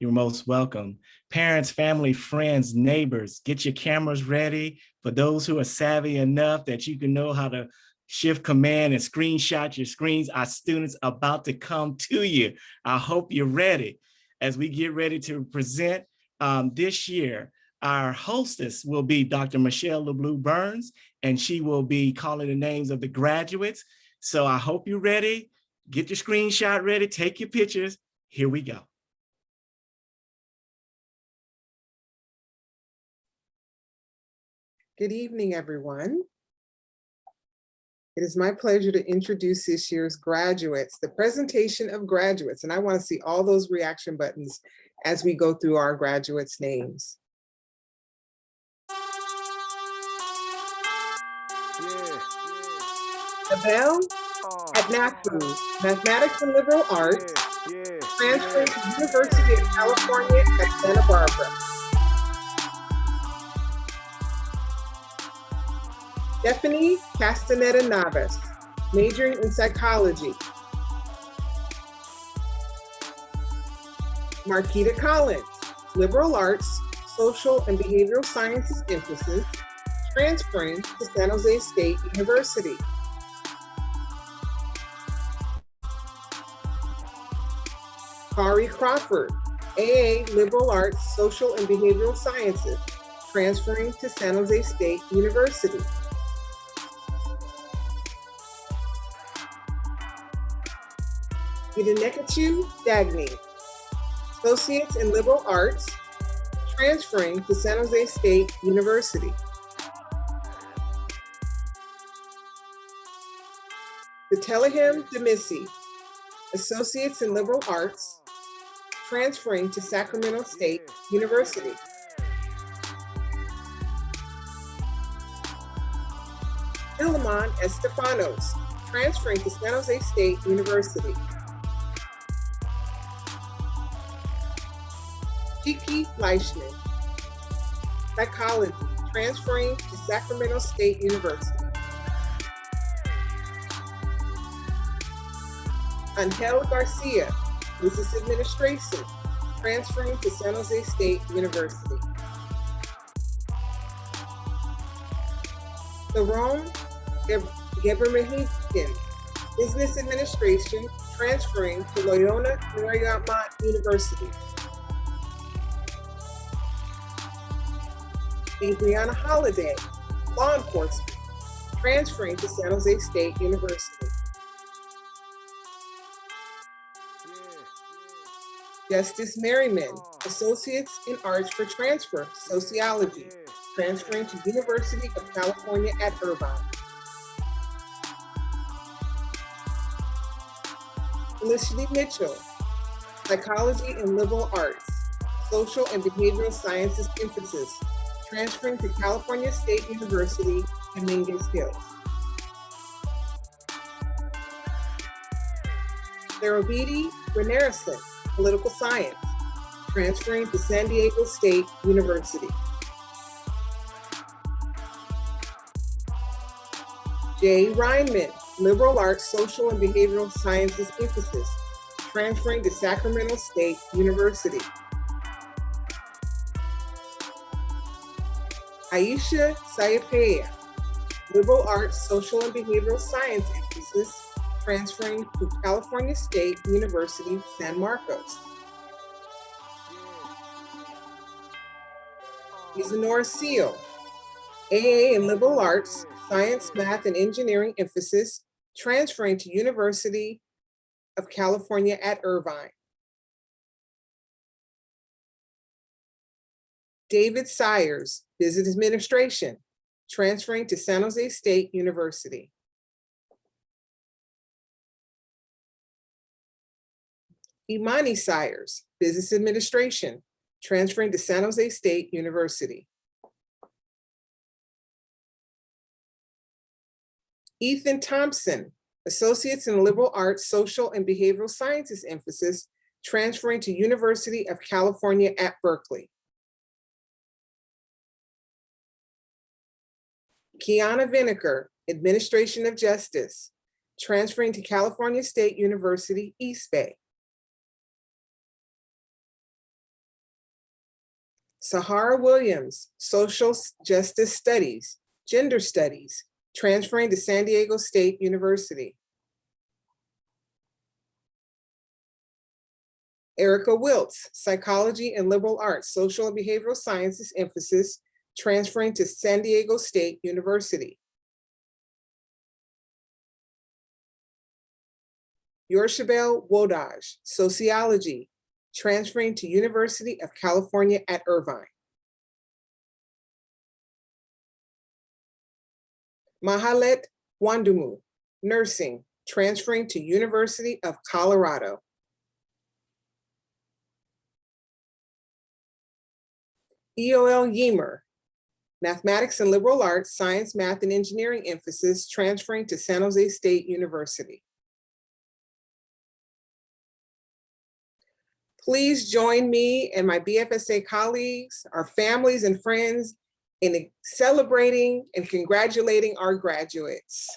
You're most welcome. Parents, family, friends, neighbors, get your cameras ready. For those who are savvy enough that you can know how to shift command and screenshot your screens, our students are about to come to you. I hope you're ready as we get ready to present this year Our hostess will be Dr. Michelle LeBlue Burns, and she will be calling the names of the graduates. So I hope you're ready. Get your screenshot ready, take your pictures. Here we go. Good evening, everyone. It is my pleasure to introduce this year's graduates, the presentation of graduates, and I want to see all those reaction buttons as we go through our graduates' names. Abel Adnafu, Mathematics and Liberal Arts, transferring to University of California at Santa Barbara. Stephanie Castaneda Navas, majoring in psychology. Marquita Collins, liberal arts, social and behavioral sciences emphasis, transferring to San Jose State University. Kari Crawford, AA liberal arts, social and behavioral sciences, transferring to San Jose State University. Idenekachu Dagny, associates in liberal arts, transferring to San Jose State University. Betelehem Demisi, associates in liberal arts, transferring to Sacramento State University. Philemon Estefanos, transferring to San Jose State University. Kiki Fleischman, psychology, transferring to Sacramento State University. Angel Garcia, business administration, transferring to San Jose State University. Saron Gebermehikin, business administration, transferring to Loyola Marymount University. Adriana Holiday, law enforcement, transferring to San Jose State University. Justice Merriman, associates in arts for transfer, sociology, transferring to University of California at Irvine. Felicity Mitchell, psychology and liberal arts, social and behavioral sciences emphasis, transferring to California State University in Mingus Hills. Therabiti Renarison, political science, transferring to San Diego State University. Jay Reinman, liberal arts, social and behavioral sciences emphasis, transferring to Sacramento State University. Aisha Sayapaya, liberal arts, social and behavioral science emphasis, transferring to California State University, San Marcos. Isadora Seal, AA in liberal arts, science, math, and engineering emphasis, transferring to University of California at Irvine. David Sayers, business administration, transferring to San Jose State University. Imani Sayers, business administration, transferring to San Jose State University. Ethan Thompson, associates in liberal arts, social and behavioral sciences emphasis, transferring to University of California at Berkeley. Kiana Vinegar, administration of justice, transferring to California State University, East Bay. Sahara Williams, social justice studies, gender studies, transferring to San Diego State University. Erica Wiltz, Psychology and Liberal Arts, Social and Behavioral Sciences emphasis, transferring to San Diego State University. Yorshabel Wodaj, Sociology, transferring to University of California at Irvine. Mahalet Wandumu, Nursing, transferring to University of Colorado. EOL Yeamer, Mathematics and Liberal Arts, Science, Math, and Engineering emphasis, transferring to San Jose State University. Please join me and my BFSA colleagues, our families and friends in celebrating and congratulating our graduates.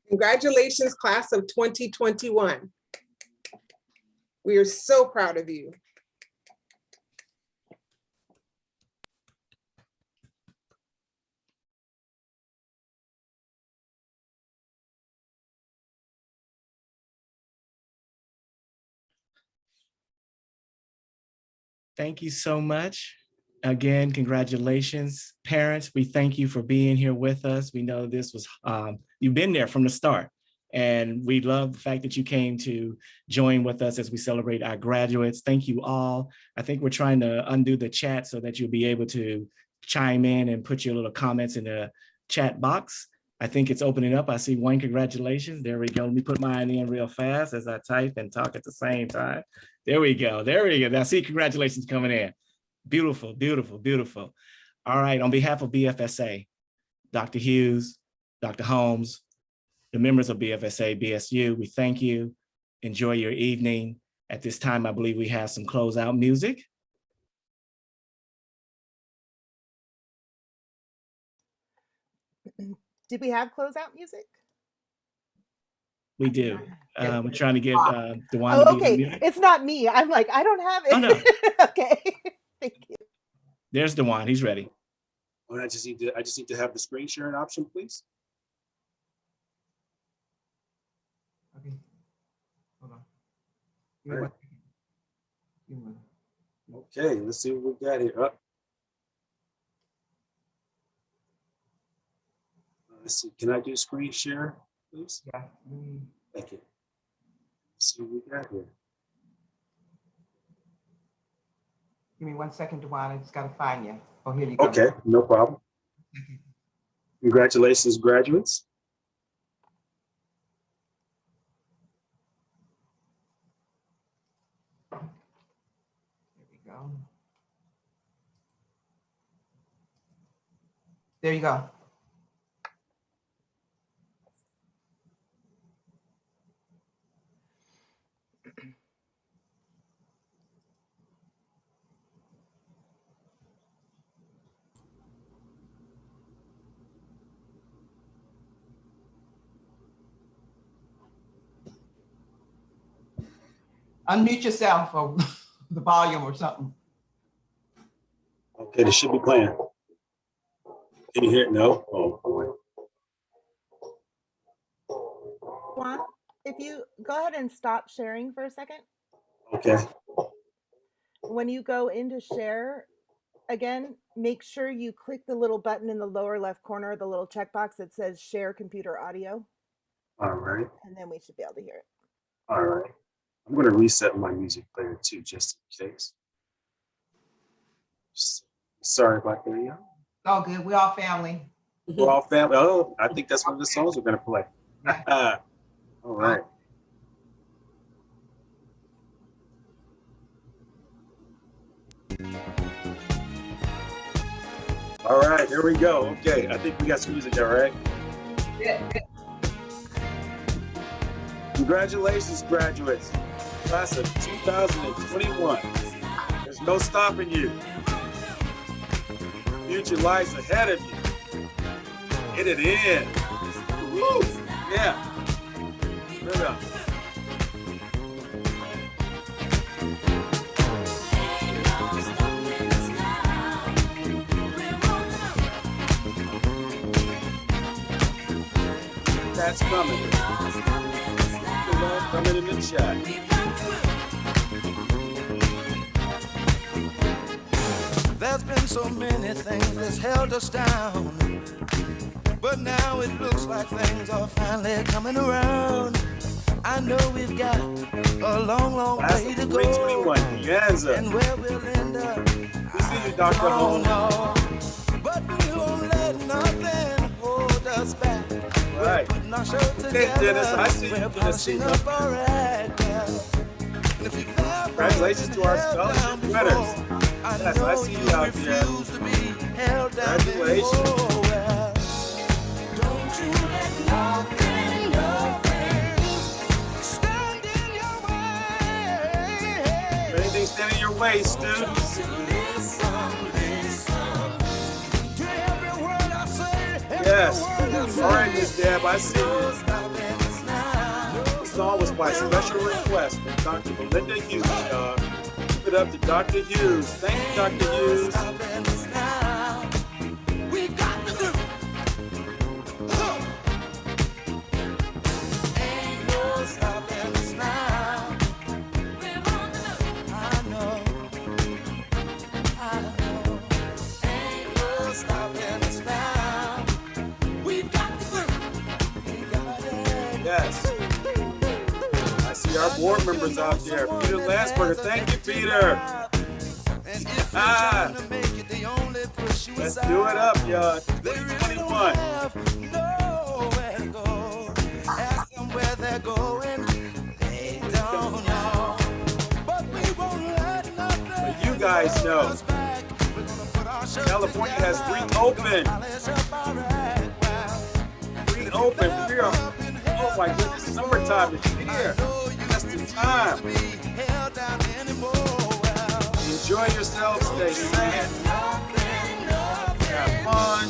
Congratulations, class of 2021. We are so proud of you. Thank you so much. Again, congratulations. Parents, we thank you for being here with us. We know this was, you've been there from the start, and we love the fact that you came to join with us as we celebrate our graduates. Thank you all. I think we're trying to undo the chat so that you'll be able to chime in and put your little comments in the chat box. I think it's opening up. I see one congratulations. There we go. Let me put mine in real fast as I type and talk at the same time. There we go. There we go. Now see congratulations coming in. Beautiful, beautiful, beautiful. All right, on behalf of BFSA, Dr. Hughes, Dr. Holmes, the members of BFSA, BSU, we thank you. Enjoy your evening. At this time, I believe we have some closeout music. Did we have closeout music? We do. We're trying to get Dewan Oh, to be okay. unmuted. It's not me. I'm like, I don't have it. Oh, no. Okay. Thank you. There's Dewan. He's ready. Oh, I just need to have the screen sharing option, please. Okay. Hold on. All right. Okay, let's see what we got here. Let's see. Can I do screen share, please? Yeah. Thank you. Let's see what we got here. Give me 1 second, Dewan. I just got to find you. Oh, here you go. Okay, no problem. Congratulations, graduates. There we go. There you go. Unmute yourself or the volume or something. Okay, this should be playing. Can you hear it? No? Oh, boy. Juan, if you go ahead and stop sharing for a second. Okay. When you go into share, again, make sure you click the little button in the lower left corner, the little checkbox that says share computer audio. All right. And then we should be able to hear it. All right. I'm going to reset my music player too, just in case. Sorry about that. Yeah. All good. We're all family. We're all family. Oh, I think that's one of the songs we're going to play. All right. All right, here we go. Okay, I think we got some music there, right? Yeah. Congratulations, graduates. Class of 2021. There's no stopping you. Future lies ahead of you. Get it in. Woo! Yeah. Live up. That's coming. Coming in the chat. There's been so many things that's held us down, but now it looks like things are finally coming around. I know we've got a long, long way to go. 2021, Dianza. And where we'll end up, We see you, Dr. Holmes. but we won't let nothing hold us back. Right. Putting our show together. Hey, Dennis, I see you, We're Tennessee. polishing up our act now. And if you've ever Congratulations to our scholarship winners. Yes, I see you out there. Congratulations. Don't you let nothing, nothing stand in your way. If anything stand in your way, students. Yes. All right, Miss Deb, I see you. This song was by special request from Dr. Melinda Hughes, y'all. Give it up to Dr. Hughes. Thank you, Dr. Hughes. We've got to do. Ain't no stopping us now. I know. Ain't no stopping us now. We've got to do. Yes. I see our board members out there. Peter Lansberger. Thank you, Peter. Let's do it up, y'all. 2021. Nowhere to go. Ask them where they're going. They don't know. But we won't let nothing. But you guys know. California has reopened. Reopened. We are, oh my goodness, summertime is here. That's the time. Enjoy yourselves. Stay safe. Have fun.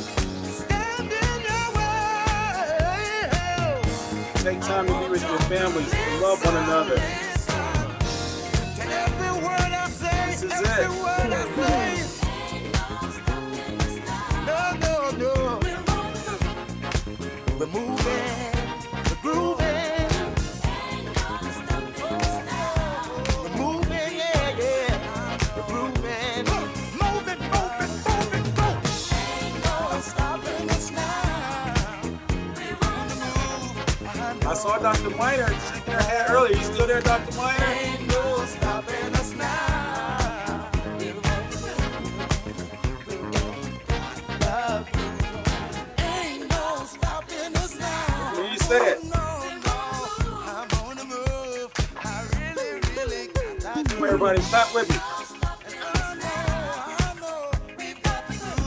Take time to be with your families and love one another. This is it. We're moving, we're grooving. We're moving, yeah, yeah. We're grooving. Moving, moving, moving, go. Ain't no stopping us now. We're on the move. I saw Dr. Miner shaking her head earlier. You still there, Dr. Miner? Ain't no stopping us now. We're on the move. Ain't no stopping us now. When you say it. Everybody clap with me.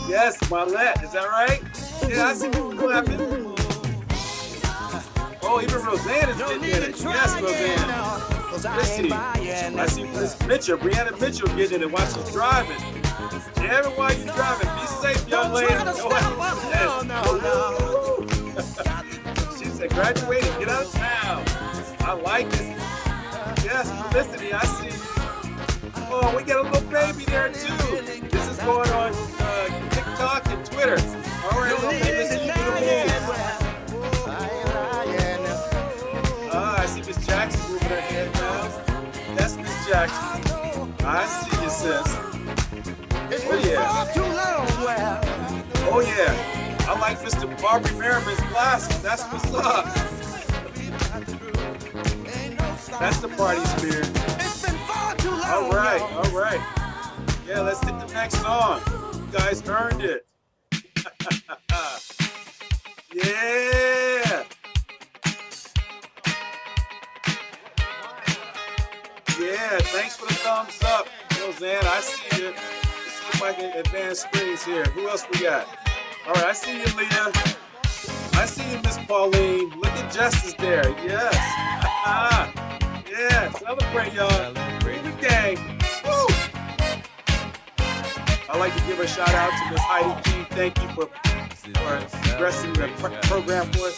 Yes, Marlette, is that right? Yeah, I see people clapping. Oh, even Roseanne is getting in it. Yes, Roseanne. Let's see. I see Miss Mitchell, Brianna Mitchell getting in it while she's driving. Jamming while you're driving. Be safe, young lady. She said, graduating, get out of town. I like it. Yes, Felicity, I see you. Oh, we got a little baby there too. This is going on TikTok and Twitter. All right, little baby, listen, you do the move. I see Miss Jackson moving her head now. That's Miss Jackson. I see you, sis. Oh yeah. Oh yeah. I like Mr. Barbie Merriman's glasses. That's what's up. That's the party spirit. All right, all right. Yeah, let's hit the next song. You guys earned it. Yeah. Yeah, thanks for the thumbs up, Roseanne. I see you. Let's see if I can advance screens here. Who else we got? All right, I see you, Leah. I see you, Miss Pauline. Look at Justice there. Yes. Yeah, celebrate, y'all. Bring the gang. Woo! I'd like to give a shout out to Miss Heidi King. Thank you for addressing the program for us.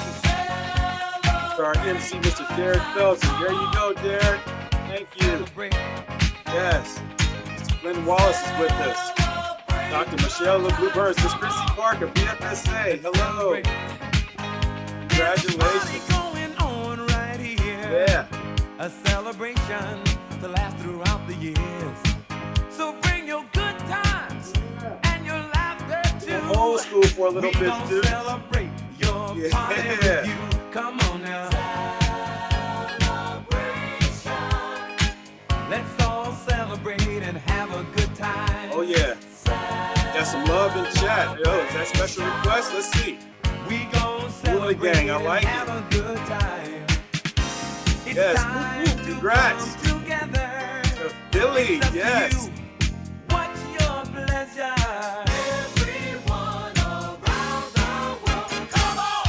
To our MC, Mr. Derek Felton. There you go, Derek. Thank you. Yes. Mr. Glenn Wallace is with us. Dr. Michelle LeBlue-Burns, Miss Chrissy Parker, BFSA. Hello. Congratulations. Yeah. A celebration to last throughout the years. So bring your good times school for a little bit, dude. Celebrate your Yeah. party with you. Come on now. Let's all celebrate and have a good time. Oh yeah. Got some love in chat. Yo, is that special request? Let's see. We gon' Ooh, celebrate gang, I like and have it. a good time. It's Yes, time woo-woo, to congrats. come together. To Philly, It's up to yes. you. What's your pleasure? Everyone around the world, come on.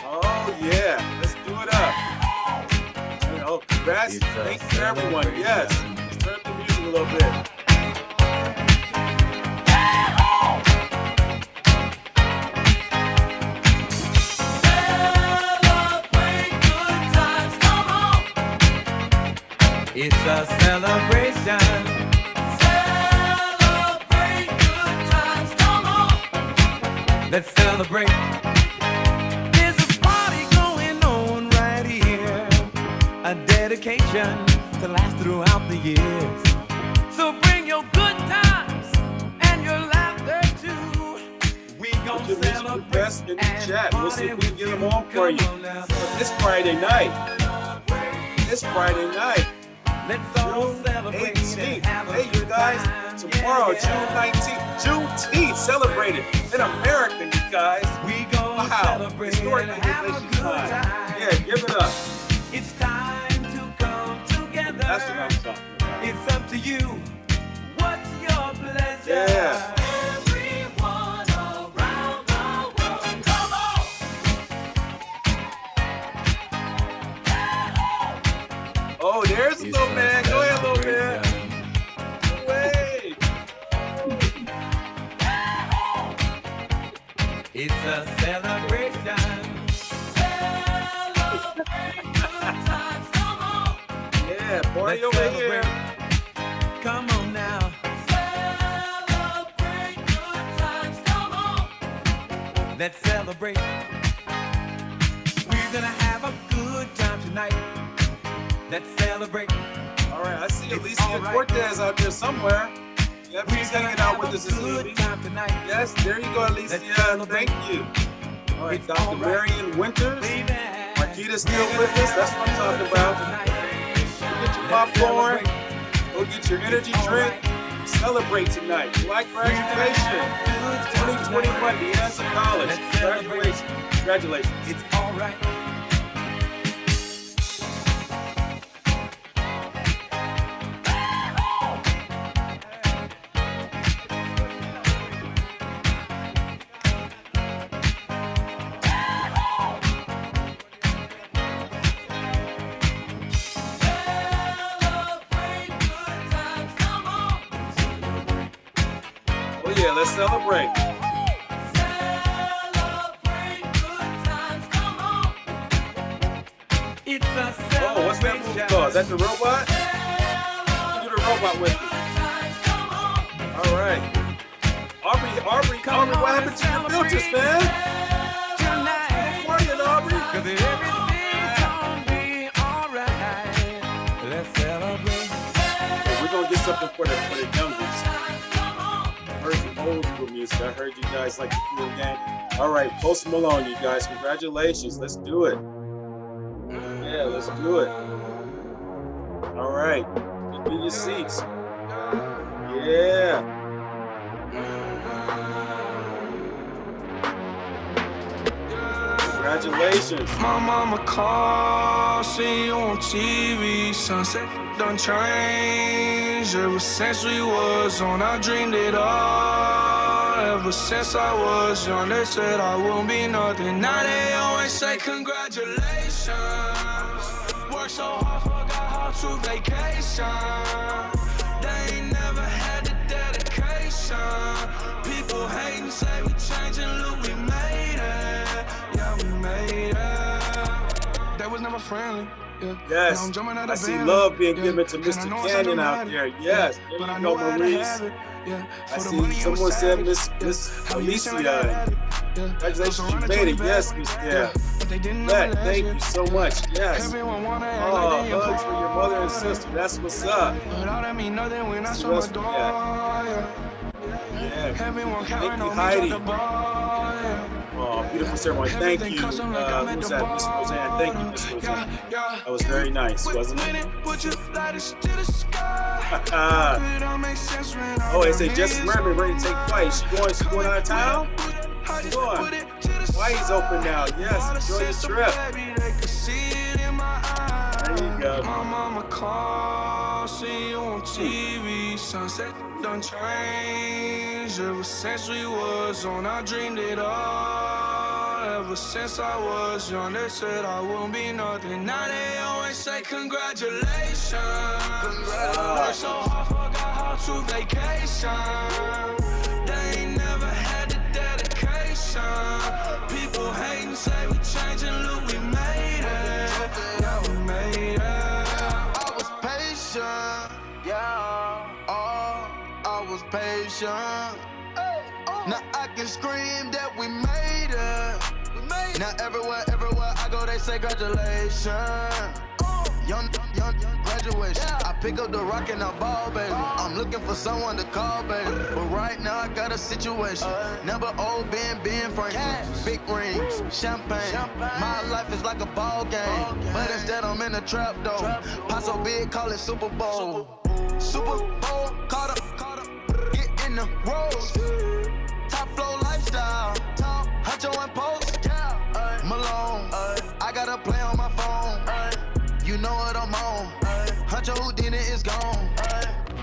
Oh yeah, let's do it up. Oh, congrats. It's a Thank you to everyone. Yes. Let's turn up the music a little bit. Celebrate good times, come on. It's a celebration. Celebrate good times, come on. Let's celebrate. There's a party going on right here. A dedication to last throughout the years. So bring your good times and your laughter too. We gon' Put your music celebrate requests in the and chat. We'll see if we can get them on for you. Come on now. But this Friday night. This Friday night. Let's all June celebrate 18th. and have a Hey, you good guys, time. tomorrow, Yeah, yeah. June 19th, Juneteenth, celebrated in America, you guys. We gon' Wow, celebrate historic and have a celebration good time. time. Yeah, give it up. It's time to come together. That's what I'm talking about. It's up to you. What's your pleasure? Yeah. Everyone around the world, come on. Oh, there's little man. Go ahead, little man. Wait. It's a celebration. Celebrate good times, come on. Yeah, party Let's over celebrate. here. Come on now. Celebrate good times, come on. Let's celebrate. We're gonna have a good time tonight. Let's celebrate. All right, I see It's Alicia all right. Cortez out there somewhere. Yep, she's hanging out with us this evening. Time tonight. Yes, there you go, Alicia. Let's celebrate. Thank you. All right, It's Dr. all right. Marion Winters. Baby. Marquita's still with us. That's what I'm talking about. Go get your popcorn. Go get your energy drink. Celebrate tonight. Black graduation. 2021 De Anza College. Graduation. Congratulations. It's all right. Celebrate good times, come on. Oh yeah, let's celebrate. Celebrate good times, come on. It's a celebration. Oh, what's that move called? Is that the robot? Do the robot with me. All right. Aubrey, what happened to your filters, man? Partying, Aubrey. Cause everything's gonna be alright. Let's celebrate. Hey, we're gonna get something for the youngers. I heard some old school music. I heard you guys like the cool game. All right, Post Malone, you guys. Congratulations. Let's do it. Yeah, let's do it. All right. Get in your seats. Yeah. Congratulations. My mama called, see you on TV. Sunset done changed. Ever since we was on, I dreamed it all. Ever since I was young, they said I won't be nothing. Now they always say congratulations. Worked so hard, forgot how to vacation. They ain't never had the dedication. People hating, say we changing, look, we made it. Yeah, we made it. That was never friendly. Yeah. Yes, Now I'm jumping out I of see band, love being yeah. given to And I Mr. know it's Canyon out automatic, there. yeah. Yes, But there I you know go, how to Maurice. have it, yeah. I For the see money, I'm someone said savage, Miss yeah. How you say I Alicia. have it, yeah. Congratulations, you Surrounded made it. 20 Yes, bad Miss ones, yeah. But they didn't know That, it last thank year. you so much. Yes. Everyone wanna act Oh, like they hugs for your mother and sister. That's what's up. But all that mean nothing when I See saw my what's- door, yeah. yeah. Yeah. Everyone Thank counting you, on me, Heidi. drop the ball. Yeah. Oh, beautiful ceremony. Thank you. Who's that? Miss Roseanne. Thank you, Miss Roseanne. That was very nice, wasn't it? Put your lighters to the sky. It all makes sense when I Oh, they say Justice Merriman ready to take flight. She going out of town? She going. Hawaii's open now. Yes, enjoy your trip. There you go. My mama called, see you on TV. Sunset done changed. Ever since we was on, I dreamed it all. Ever since I was young, they said I wouldn't be nothing. Now they always say congratulations. Worked so hard, forgot how to vacation. They ain't never had the dedication. People hating, say we changing, look, we made it. Yeah, we made it. I was patient, yeah. Oh, I was patient. Now I can scream that we made it. Now everywhere I go, they say congratulations. Young graduation. I pick up the rock and I ball, baby. I'm looking for someone to call, baby. But right now I got a situation. Never old Ben Franklin. Big rings, champagne. My life is like a ball game. But instead I'm in a trap though. Pot so big, call it Super Bowl. Super Bowl, caught up, get in the rolls. Top flow lifestyle. Huncho and Post. Malone. I got a play on my phone. You know what I'm on. Huncho Houdini is gone.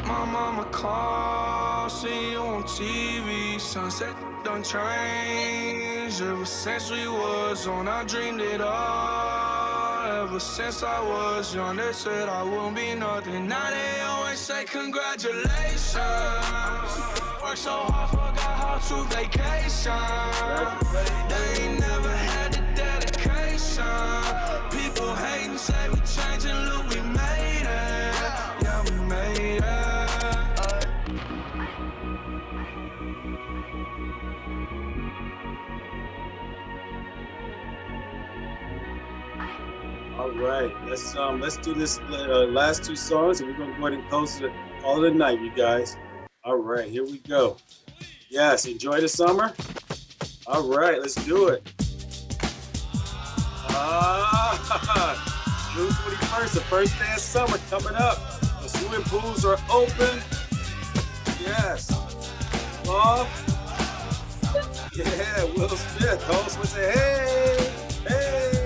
My mama called, see you on TV. Sunset done changed. Ever since we was on, I dreamed it all. Ever since I was young, they said I wouldn't be nothing. Now they always say congratulations. Worked so hard, forgot how to vacation. They ain't never had the dedication. People hating, say we changing, look, we made it. Yeah, we made it. All right, let's do this last two songs, and we're gonna go ahead and close it all of the night, you guys. All right, here we go. Yes, enjoy the summer. All right, let's do it. June 21st, the first day of summer coming up. The swimming pools are open. Yes. Love. Yeah, Will Smith. Host would say, hey, hey.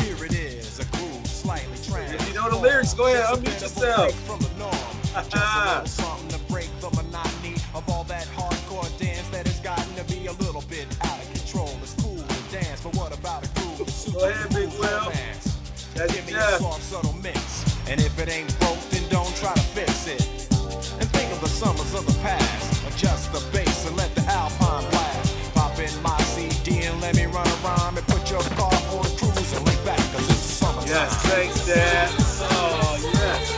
Here it is, a groove slightly trans. If you know the lyrics, go ahead, unmute yourself. From the norm. Just a little something to break the monotony of all that hardcore dance that has gotten to be a little bit out of control. It's cool to dance, but what about a groove? Go ahead, Big Will. Give me a soft, subtle mix. And if it ain't broke, then don't try to fix it. And think of the summers of the past. Adjust the bass and let the Alpine blast. Pop in my CD and let me run around and put your car on cruise and lay back, cause it's summertime. Yes, thanks, Dad. Oh, yes.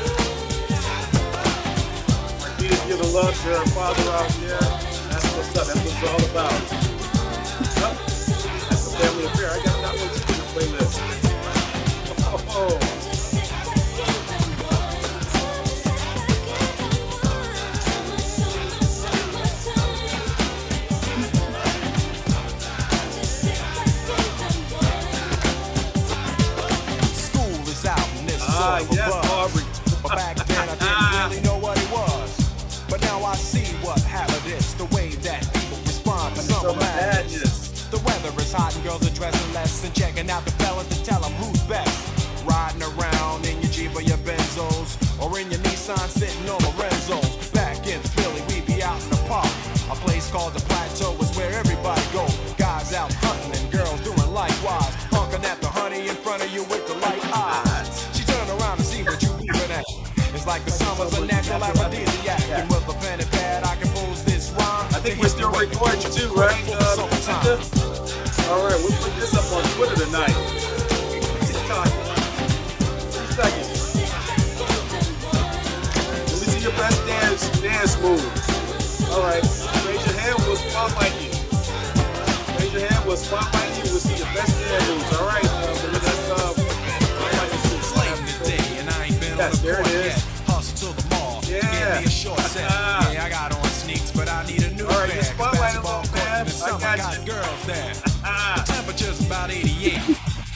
Marquita give the love to her father out there. That's what's up. That's what it's all about. Yep. That's a family affair. I got that one too in the playlist. Oh. Yes, Aubrey. But back then I didn't really know what it was. But now I see what habit is. The way that people respond to summer madness. The weather is hot and girls are dressing less and checking out the fellas to tell them who's best. Riding around in your Jeep or your Benzos, or in your Nissan sitting on Lorenzo's. Back in Philly, we be out in the park. A place called the Plateau is where everybody goes. Guys out hunting and girls doing likewise. Honking at the honey in front of you with the light eyes. Around and see what you leaving at. It's like the summer's a natural aphrodisiac. And with a pen and pad, I compose this rhyme. I think we're still recording too, right? All right, we'll put this up on Twitter tonight. 3 seconds. Let me see your best dance move. All right, raise your hand, we'll spotlight you. Raise your hand, we'll spotlight you. We'll see your best dance moves. All right, Yes, there it is. Hustle to the mall. Yeah. short set. Yeah, I got on sneaks, but I need a new pair. Basketball court in the summer got girls there. The temperature's about 88.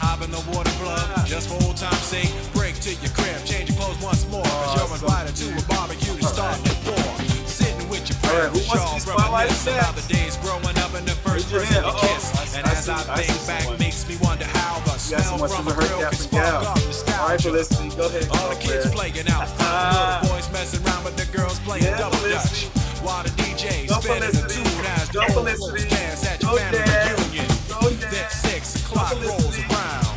Hop in the water plug, just for old time's sake. Break to your crib, change your clothes once more. Cause you're invited to a barbecue to start at 4. Sitting with your friends, y'all reminisce about the days growing up in the first person you kiss. And as I think back, makes me wonder how the smell from a grill can spark up nostalgia. All the kids playing out front, little boys messing around, but the girls playing double dutch. While the DJ spinning the tune as the old folks dance at your family reunion. Then 6 o'clock rolls around.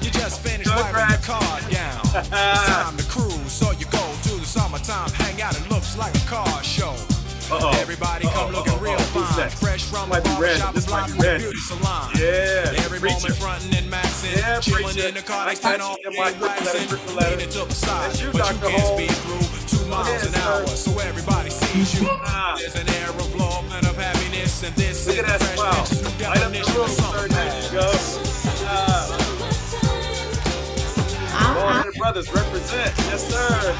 You just finished wiping your car down. It's time to cruise, so you go to the summertime hangout. It looks like a car show. Everybody come looking real fine, fresh from the barbershop, live from the beauty salon. Every moment frontin' and maxin', chillin' in the car, they stand on and waxin', leaning to the side, but you can't speed through 2 miles an hour, so everybody sees you. There's an air of love and of happiness, and this is the fresh bitch's new definition of summer madness. Bald-headed brothers represent, yes sir.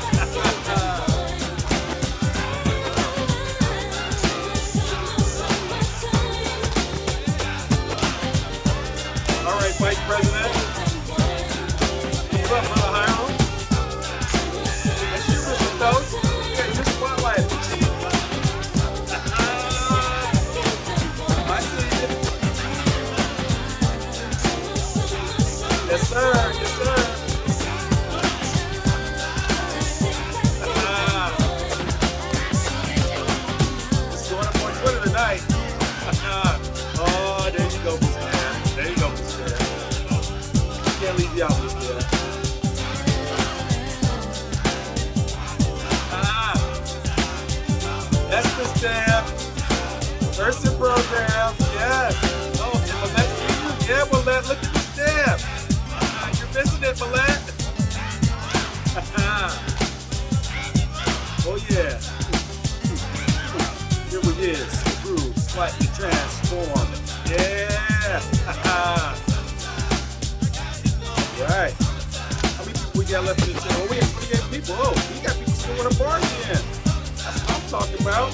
All right, Vice President. What's up, Brother Hiram? That's you, Mr. Stokes. Okay, just spotlight. I see you. Yes, sir. Yes, sir. It's going up on Twitter tonight. Oh, there you go, Mr. Man. There you go, Mr. Man. Can't leave you out, Mr. Man. That's the stamp. Person program. Yes. Oh, and Millette, yeah, Millette, look at the stamp. You're missing it, Millette. Oh, yeah. Here we is. Improved, slightly transformed. Yeah. Right. How many people we got left in the channel? Oh, we have 28 people. Oh, we got people still want to party in. That's what I'm talking about.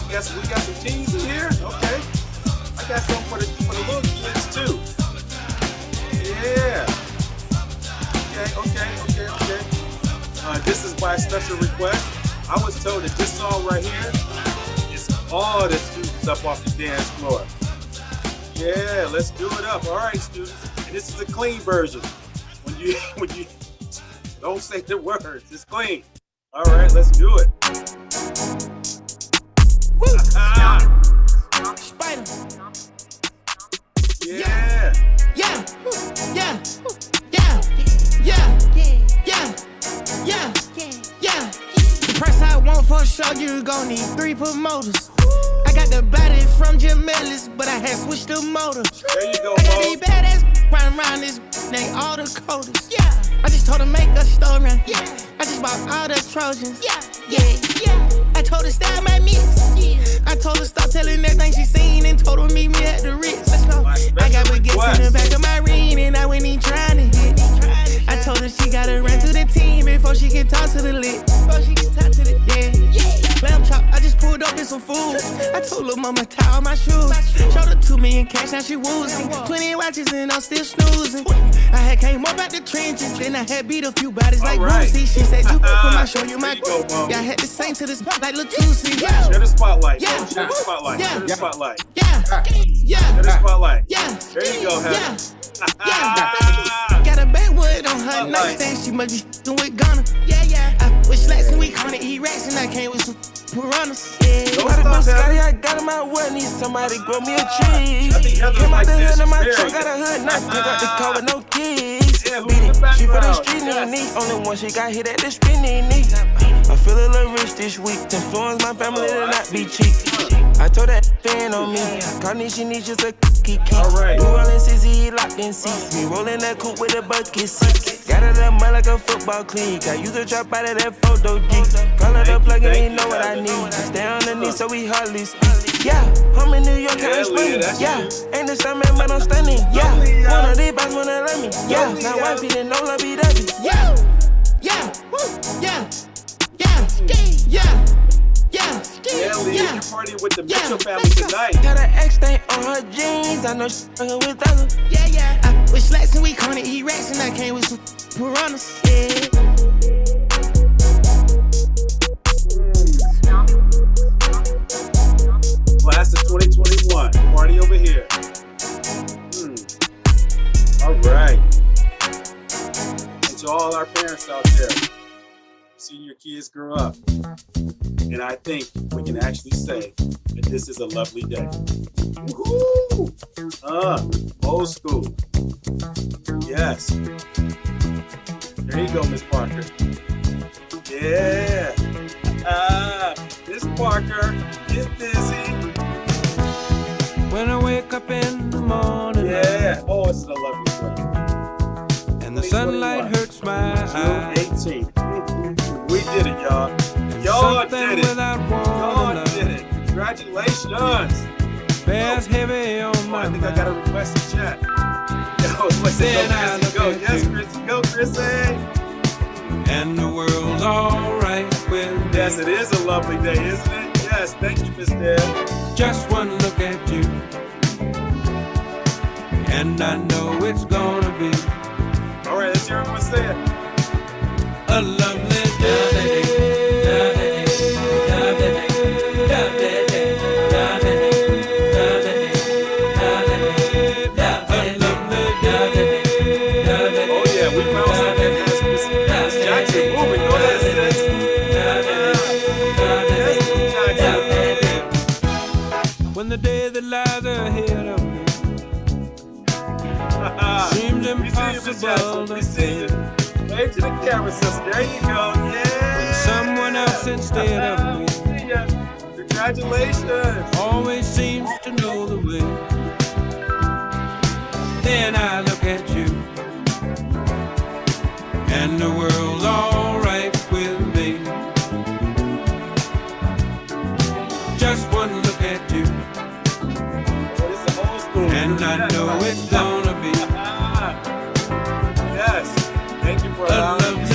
We got some teens in here. Okay. I got some for the little kids too. Yeah. Okay. This is by special request. I was told that this song right here is all the students up off the dance floor. Yeah, let's do it up. All right, students. And this is a clean version. When you don't say the words, it's clean. All right, let's do it. Spider. Yeah. The price I want for sure, you gon' need 3 promoters. I got the body from Jim Ellis, but I had switched the motor. There you go, I got these badass around this, they all the coders. I just told her make a story. I just bought all the Trojans. I told her style my mix. I told her stop telling everything she seen and told her meet me at the Ritz. Let's go. I got baguettes in the back of my ring and I went in trying to hit. I told her she gotta run to the team before she can talk to the lit. Lamb chop, I just pulled up in some food. I told her mama tie all my shoes. Showed her 2 million cash, now she woozy. 20 watches and I'm still snoozing. I had came up out the trenches, then I had beat a few bodies like Boosie. She said you when I show you my go. Yeah, I had to sing to this like Latusi. Share the spotlight. Share the spotlight. Share the spotlight. Share the spotlight. There you go, Heather. Got a backwood on her nightstand. She must be f***ing with Ghana. I wish slacks and we gonna eat rats and I came with some piranhas. I got in my well, need somebody grow me a tree. Came out the hood in my truck, got a hood knife, pick up the car with no keys. Beat it, she for the street knee. Only one she got hit at the spinning knee. I feel a little rich this week, influence my family to not be cheap. I told that fan on me, Connie she needs just a keep. Do all in CZ, locked in seats. Me rolling that coupe with a bucket seat. Got it up mud like a football clique. I use a drop out of that photo geek. Call it up, plug and we know what I need. Stay on the knee so we hardly speak. Yeah, I'm in New York, can't explain it. Yeah, ain't the same man, but I'm stunning. Yeah, one of these boys wanna let me. Yeah, now wifey didn't know love be that. Yeah. partying with the Mitchell family tonight. Got an X stain on her jeans. I know she's fucking with others. Yeah, yeah. I with slacks and we gonna eat rats and I came with some piranhas. Yeah. Class of 2021, party over here. All right. And to all our parents out there, seeing your kids grow up. And I think we can actually say that this is a lovely day. Woohoo! Old school. Yes. There you go, Miss Parker. Yeah. Miss Parker, get busy. When I wake up in the morning. Yeah. Oh, it's a lovely day. And the sunlight hurts my eyes. June 18th. We did it, y'all. Y'all did it. Y'all did it. Congratulations. Bears heavy on my I think I got a request in chat. Yo, let's go, Chrissy. Go. Yes, Chrissy. Go, Chrissy. And the world's all right with me. Yes, it is a lovely day, isn't it? Yes, thank you, Miss Deb. Just one look at you, and I know it's gonna be. All right, let's hear everyone say it. A lovely day. Oh yeah, we bounce like that. Miss Jackson, moving. Go ahead, sis. When the day that lies ahead of me seems impossible to see. Wave to the camera, sister. There you go. Yeah. When someone else instead of me. Congratulations. Always seems to know the way. Then I look at you, and the world's all right with me. Just one look at you, and I know it's gonna be. Yes. Thank you for allowing me to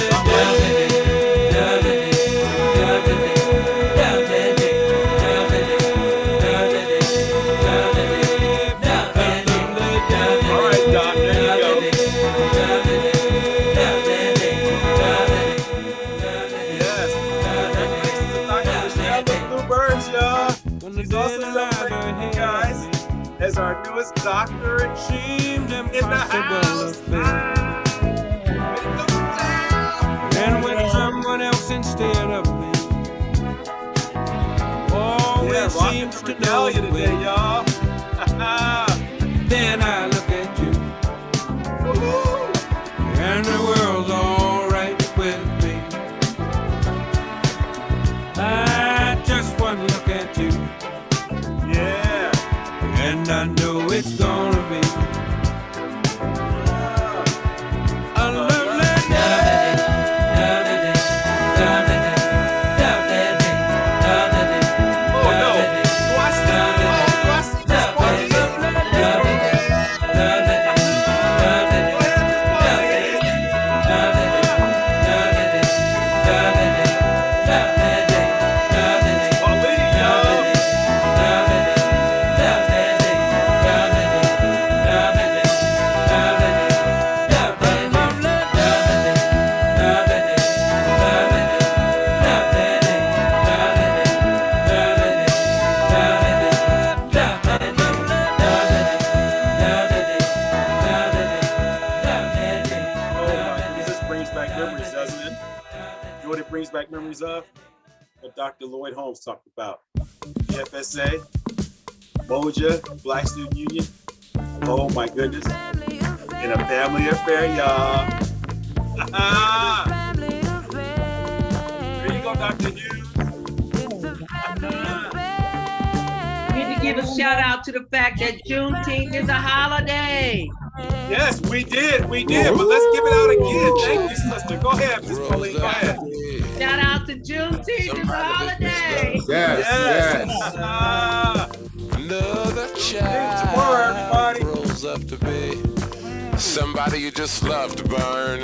as our newest doctorate in the house. And when someone else instead of me always seems to know the way, y'all. Then I look at you, and the world's all right with me. I just one look at you. Yeah. And I know it's gonna be a lovely day. Oh no! Do I see this party? Brings back memories of what Dr. Lloyd Holmes talked about. FSA, Moja, Black Student Union. Oh my goodness. In a family affair, y'all. There you go, Dr. Hughes. We need to give a shout out to the fact that Juneteenth is a holiday. Yes, we did. But let's give it out again. Thank you, sister. Go ahead, Ms. Pauline. Go ahead. Shout out to Juneteenth, it's a holiday. Yes. Another child grows up to be somebody you just love to burn.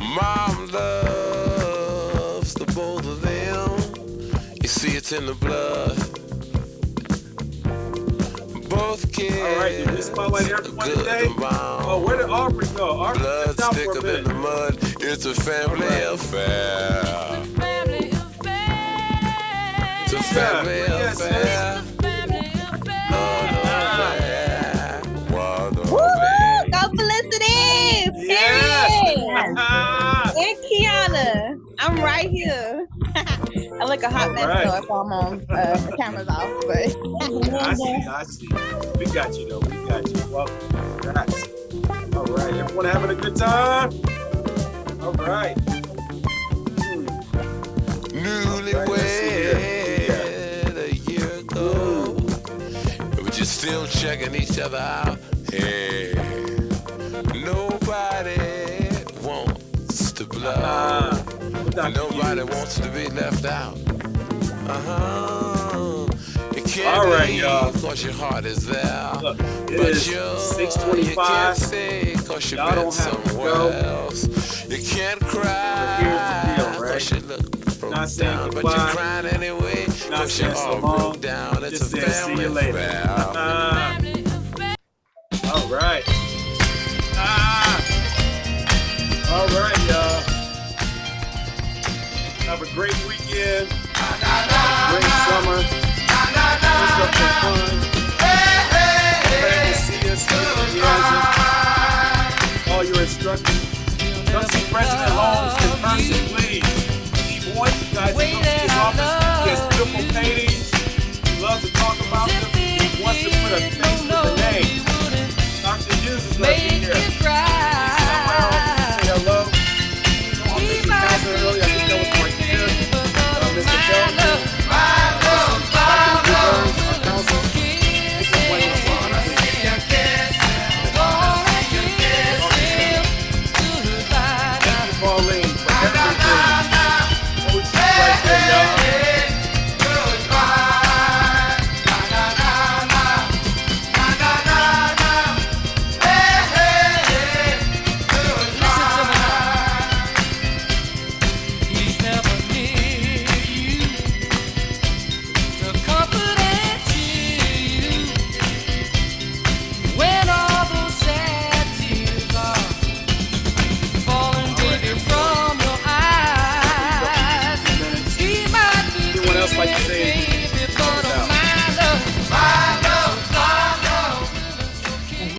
Mom loves the both of them. You see, it's in the blood. Both kids. All right, did we spotlight everyone today? Oh, where did Aubrey go? Aubrey, blood stepped out for a thicker than minute. the mud. It's a family affair. It's a family affair. Woo! Go Felicity! Period! And Kiana. I'm right here. I look a hot mess though if I'm on the camera's off, but I see. We got you though. We got you. Welcome. Congrats. All right, everyone having a good time? All right. Newlywed a year ago, but you're still checking each other out. Hey, nobody wants to blow. Nobody wants to be left out. You can't All right, leave y'all. cause your heart is there. Look, it But is you 6:25. can't say cause you've Y'all been don't have to somewhere go. else. You can't cry Here's the deal, right? cause you look broke Not saying down, but goodbye. you're crying anyway Not cause you're saying so all long. broke down. It's Just a saying see family you later. affair. All right. All right, y'all. Have a great weekend. Great summer. What's up for fun? Glad to see us here in Indiana. All your instructors. Come see President Holmes in person, please. He wants you guys to come see his office. He has beautiful paintings. He loves to talk about them. He wants to put a face with the name. Dr. Hughes is going to be here. He's in my office. Say hello. I'm Mr. Counselor earlier. I think that was right here. Mr. Felton. Like to say